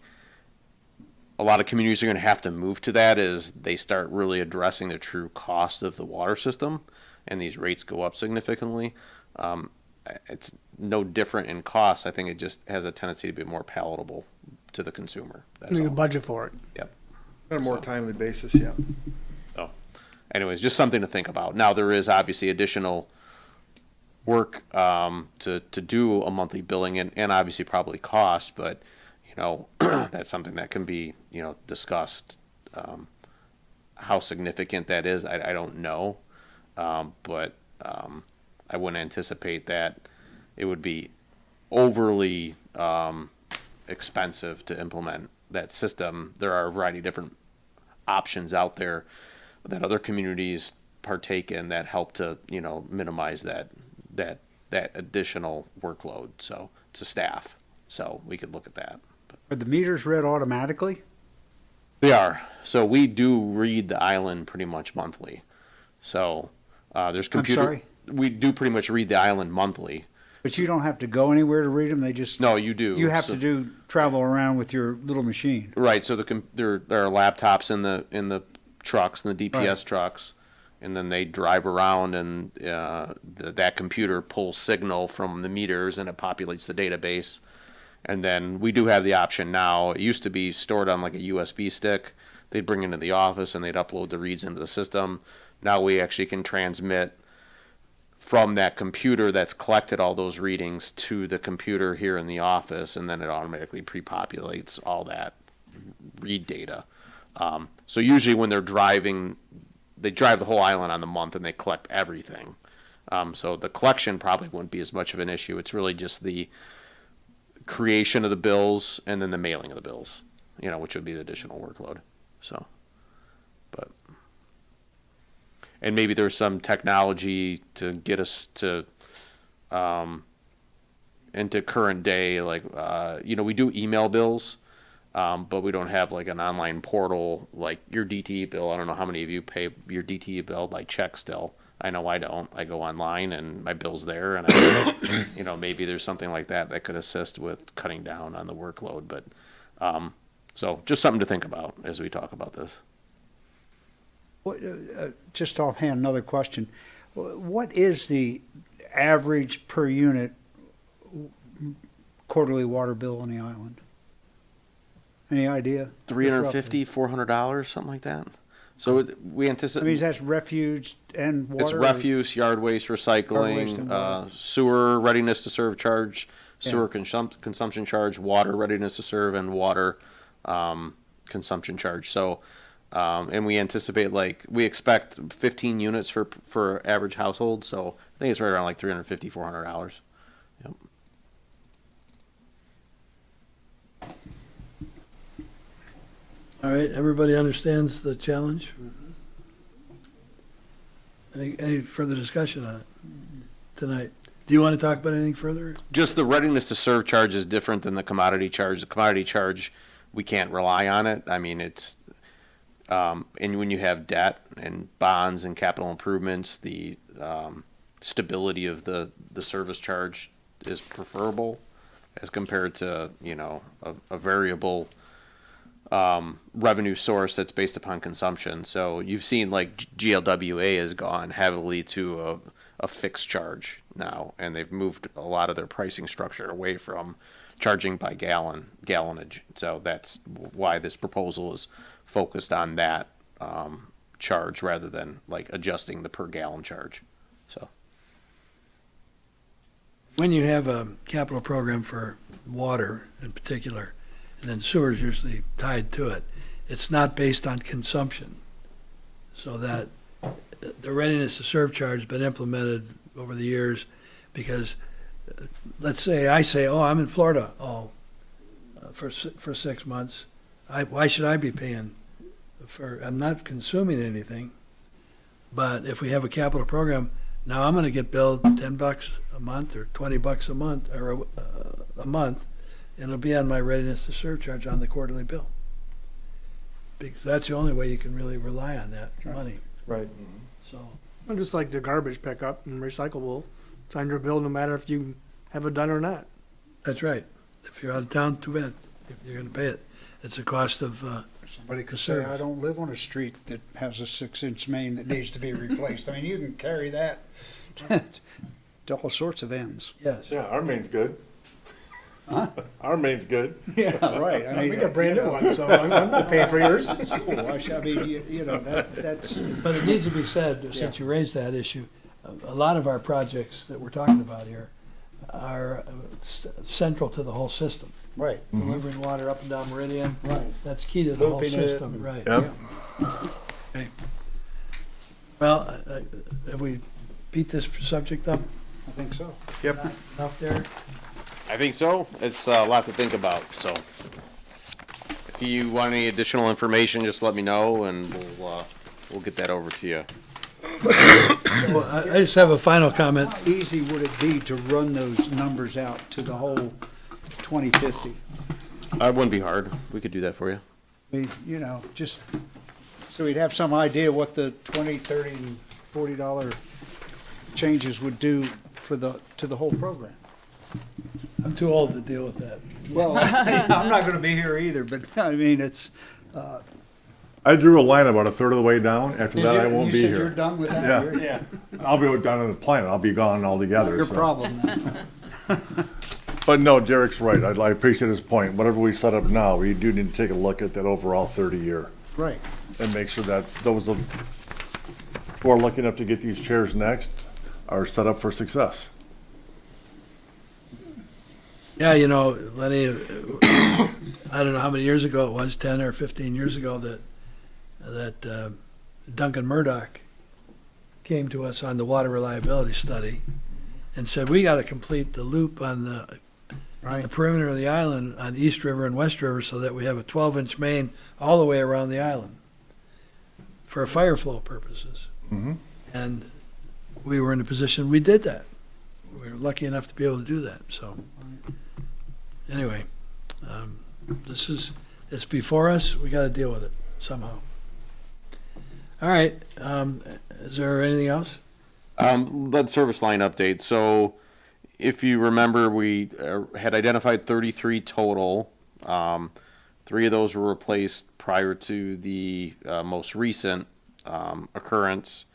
a lot of communities are going to have to move to that as they start really addressing the true cost of the water system, and these rates go up significantly. It's no different in cost. I think it just has a tendency to be more palatable to the consumer. That's You all. can budget for it. Yep. On a more timely basis, yeah. So, anyways, just something to think about. Now, there is obviously additional work to do a monthly billing and obviously probably cost, but that's something that can be discussed. How significant that is, I don't know, but I wouldn't anticipate that it would be overly expensive to implement that system. There are a variety of different options out there that other communities partake in that help to minimize that additional workload to staff. So we could look at that. Are the meters read automatically? They are. So we do read the island pretty much monthly. So there's computer. I'm sorry? We do pretty much read the island monthly. But you don't have to go anywhere to read them, they just. No, you do. You have So- to travel around with your little machine. Right. So there are laptops in the trucks, in the DPS Right. trucks, and then they drive around, and that computer pulls signal from the meters, and it populates the database. And then we do have the option now. It used to be stored on like a USB stick. They'd bring it into the office and they'd upload the reads into the system. Now we actually can transmit from that computer that's collected all those readings to the computer here in the office, and then it automatically pre-populates all that read data. So usually when they're driving, they drive the whole island on the month and they collect everything. So the collection probably wouldn't be as much of an issue. It's really just the creation of the bills and then the mailing of the bills, which would be the additional workload. So, and maybe there's some technology to get us to, into current day, like, we do email bills. but we don't have like an online portal like your DTE bill. I don't know how many of you pay your DTE bill by check still. I know I don't. I go online and my bill's there, and I, maybe there's something like that that could assist with cutting down on the workload. But so just something to think about as we talk about this. Just offhand, another question. What is the average per unit quarterly water bill on the island? Any idea? $350, $400, something like that. So we I anticipate. mean, that's refuge and water? It's or- refuse, yard waste, recycling, and water. sewer readiness to serve charge, Yeah. sewer consumption charge, water readiness to serve, and water consumption charge. So, and we anticipate we expect 15 units for average household. So I think it's right around like $350, $400. Yep. All right, everybody understands the challenge? Any further discussion on it tonight? Do you want to talk about anything further? Just the readiness to serve charge is different than the commodity charge. The commodity charge, we can't rely on it. I mean, it's, and when you have debt and bonds and capital improvements, the stability of the service charge is preferable as compared to, a variable revenue source that's based upon consumption. So you've seen GLWA has gone heavily to a fixed charge now, and they've moved a lot of their pricing structure away from charging by gallonage. So that's why this proposal is focused on that charge rather than adjusting the per gallon charge. So When you have a capital program for water in particular, and then sewer is usually tied to it, it's not based on consumption. So that the readiness to serve charge has been implemented over the years because, let's say, oh, I'm in Florida, for 6 months. Why should I be paying I'm not consuming anything. But if we have a capital program, now I'm gonna get billed $10 a month or $20 a month, or a month, and it'll be on my readiness to serve charge on the quarterly bill. Because that's the only way you can really rely on that money, Right. so. And just like the garbage pickup and recyclable, it's on your bill no matter if you have it done or not. That's right. If you're out of town, too bad. You're gonna pay it. It's a cost of, Somebody could say, I don't live on a street that has a 6-inch main that needs to be replaced. I mean, you can carry that to all sorts of ends. yes. Yeah, our main's good. Our main's good. Yeah, right. I mean, We got a brand new one, so I'm not paying for yours. Cool. I mean, that's, But it needs to be said, since you raised that issue, a lot of our projects that we're talking about here are central to the whole system. right. Delivering water up and down Meridian, Right. that's key to the whole Looping it. system, right. Yep. Okay. Well, have we beat this subject up I think so. Yep. enough there? I think so. It's a lot to think about. So if you want any additional information, just let me know, and we'll get that over to you. Well, I just have a final comment. How easy would it be to run those numbers out to the whole 2050? It wouldn't be hard. We could do that for you. I mean, just so we'd have some idea what the $20, $30, and $40 changes would do to the whole program. I'm too old to deal with that. Well, I'm not gonna be here either, but I mean, it's. I drew a line about a third of the way down. After that, I won't You be said you're here. done with that? Yeah. You're- Yeah. I'll be down on the planet. I'll be gone altogether. Your so. problem now. But no, Derek's right. I appreciate his point. Whatever we set up now, we do need to take a look at that overall 30-year Right. and make sure that those who are lucky enough to get these chairs next are set up for success. Yeah, Lenny, I don't know how many years ago it was, 10 or 15 years ago, that Duncan Murdoch came to us on the water reliability study and said, we got to complete the loop on the perimeter of the island on East River and West River so that we have a 12-inch main all the way around the island for fire flow purposes. Mm-hmm. And we were in a position, we did that. We were lucky enough to be able to do that, so. Anyway, this is it's before us, we gotta deal with it somehow. All right, is there anything else? Lead service line update. So if you remember, we had identified 33 total. 3 of those were replaced prior to the most recent occurrence.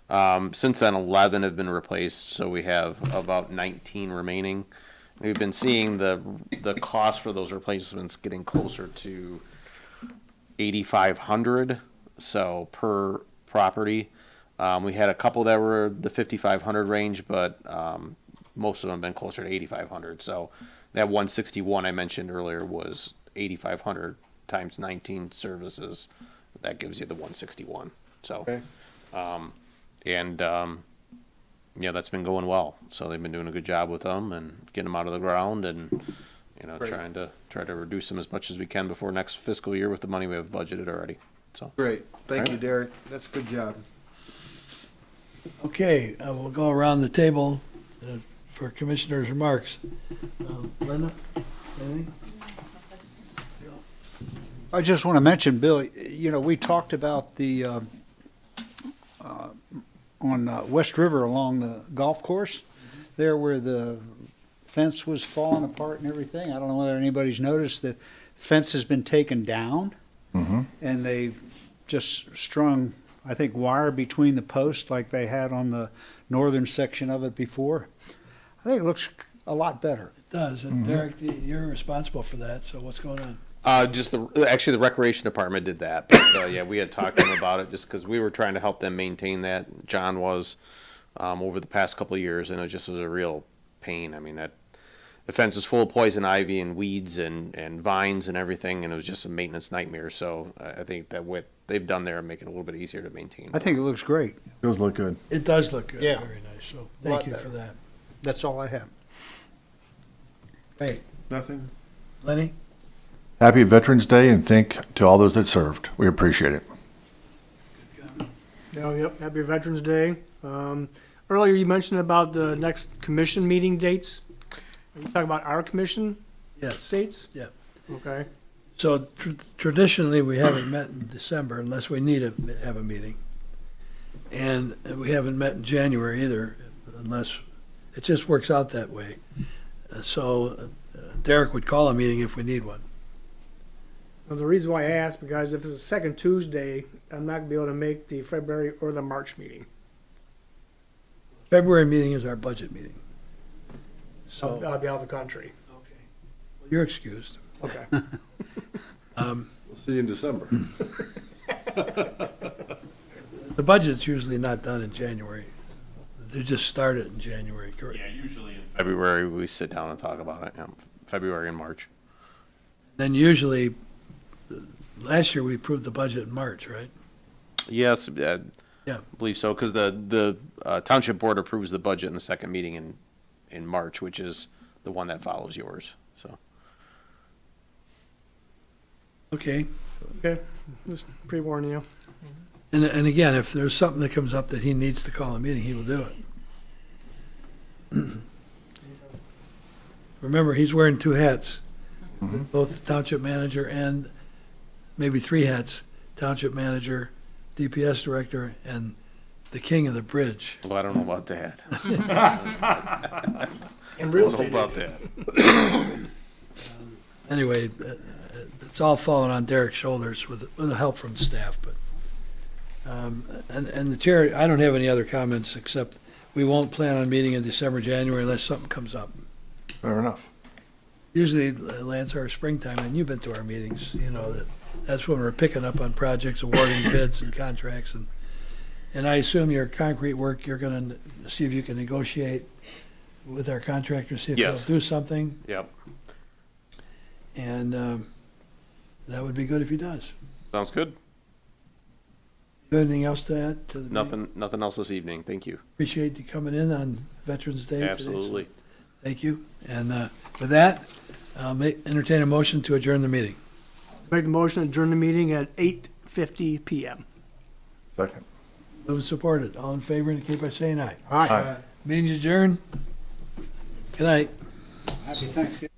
Since then, 11 have been replaced, so we have about 19 remaining. We've been seeing the cost for those replacements getting closer to $8,500, so per property. We had a couple that were the 5,500 range, but most of them have been closer to 8,500. So that 161 I mentioned earlier was 8,500 times 19 services. That gives you the 161. So, Okay. yeah, that's been going well. So they've been doing a good job with them and getting them out of the ground and, Great. try to reduce them as much as we can before next fiscal year with the money we have budgeted already. So. Great, thank you, Alright. Derek, that's a good job. Okay, we'll go around the table for commissioners' remarks. Linda, anything? I just want to mention, Bill, we talked about the, on West River along the golf course, there where the fence was falling apart and everything. I don't know whether anybody's noticed, the fence has been taken down. And they've just strung, I think, wire between the posts like they had on the northern section of it before. I think it looks a lot better. It does, and Derek, you're responsible for that, so what's going on? Actually the recreation department did that, but yeah, we had talked to them about it just because we were trying to help them maintain that. John was over the past couple of years, and it just was a real pain. I mean, that the fence is full of poison ivy and weeds and vines and everything, and it was just a maintenance nightmare. So I think that what they've done there make it a little bit easier to maintain. I think it looks great. Does look good. It does look good, Yeah. very nice, so Lot thank you better. for that. That's all I have. Hey, Nothing? Lenny? Happy Veterans Day and thank to all those that served. We appreciate it. Yep, happy Veterans Day. Earlier you mentioned about the next commission meeting dates. Are you talking about our commission Yes, dates? yeah. Okay. So traditionally, we haven't met in December unless we need to have a meeting. And we haven't met in January either, unless, it just works out that way. So Derek would call a meeting if we need one. Well, the reason why I asked, because if it's the second Tuesday, I'm not gonna be able to make the February or the March meeting. February meeting is our budget meeting. So, I'll be out of the country. okay. Well, you're excused. Okay. We'll see you in December. The budget's usually not done in January. They just started in January, correct? Yeah, usually in February we sit down and talk about it. Yeah. February and March. Then usually, last year we approved the budget in March, right? Yes, Yeah. I believe so, because the township board approves the budget in the second meeting in March, which is the one that follows yours. So Okay. Okay, just pre-warning you. And again, if there's something that comes up that he needs to call a meeting, he will do it. Remember, he's wearing 2 hats, both township manager and maybe 3 hats, township manager, DPS director, and the king of the bridge. well, I don't know about that. And I real don't know estate. about that. Anyway, it's all falling on Derek's shoulders with the help from staff, but, and the chair, I don't have any other comments except we won't plan on meeting in December, January unless something comes up. Fair enough. Usually, Lance, our springtime, and you've been to our meetings, you know, that's when we're picking up on projects, awarding bids and contracts, and I assume your concrete work, you're gonna see if you can negotiate with our contractor, see if they'll Yes. do something, Yep, and that would be good if he does. sounds good. You have anything else to add to the meeting? Nothing else this evening. Thank you. Appreciate you coming in on Veterans Day today. so Absolutely. Thank you, and with that, I'll entertain a motion to adjourn the meeting. Make the motion to adjourn the meeting at 8:50 PM. Second. Those supported, all in favor indicate by saying aye. Aye. Meeting's adjourned. Good night. Happy Thanksgiving.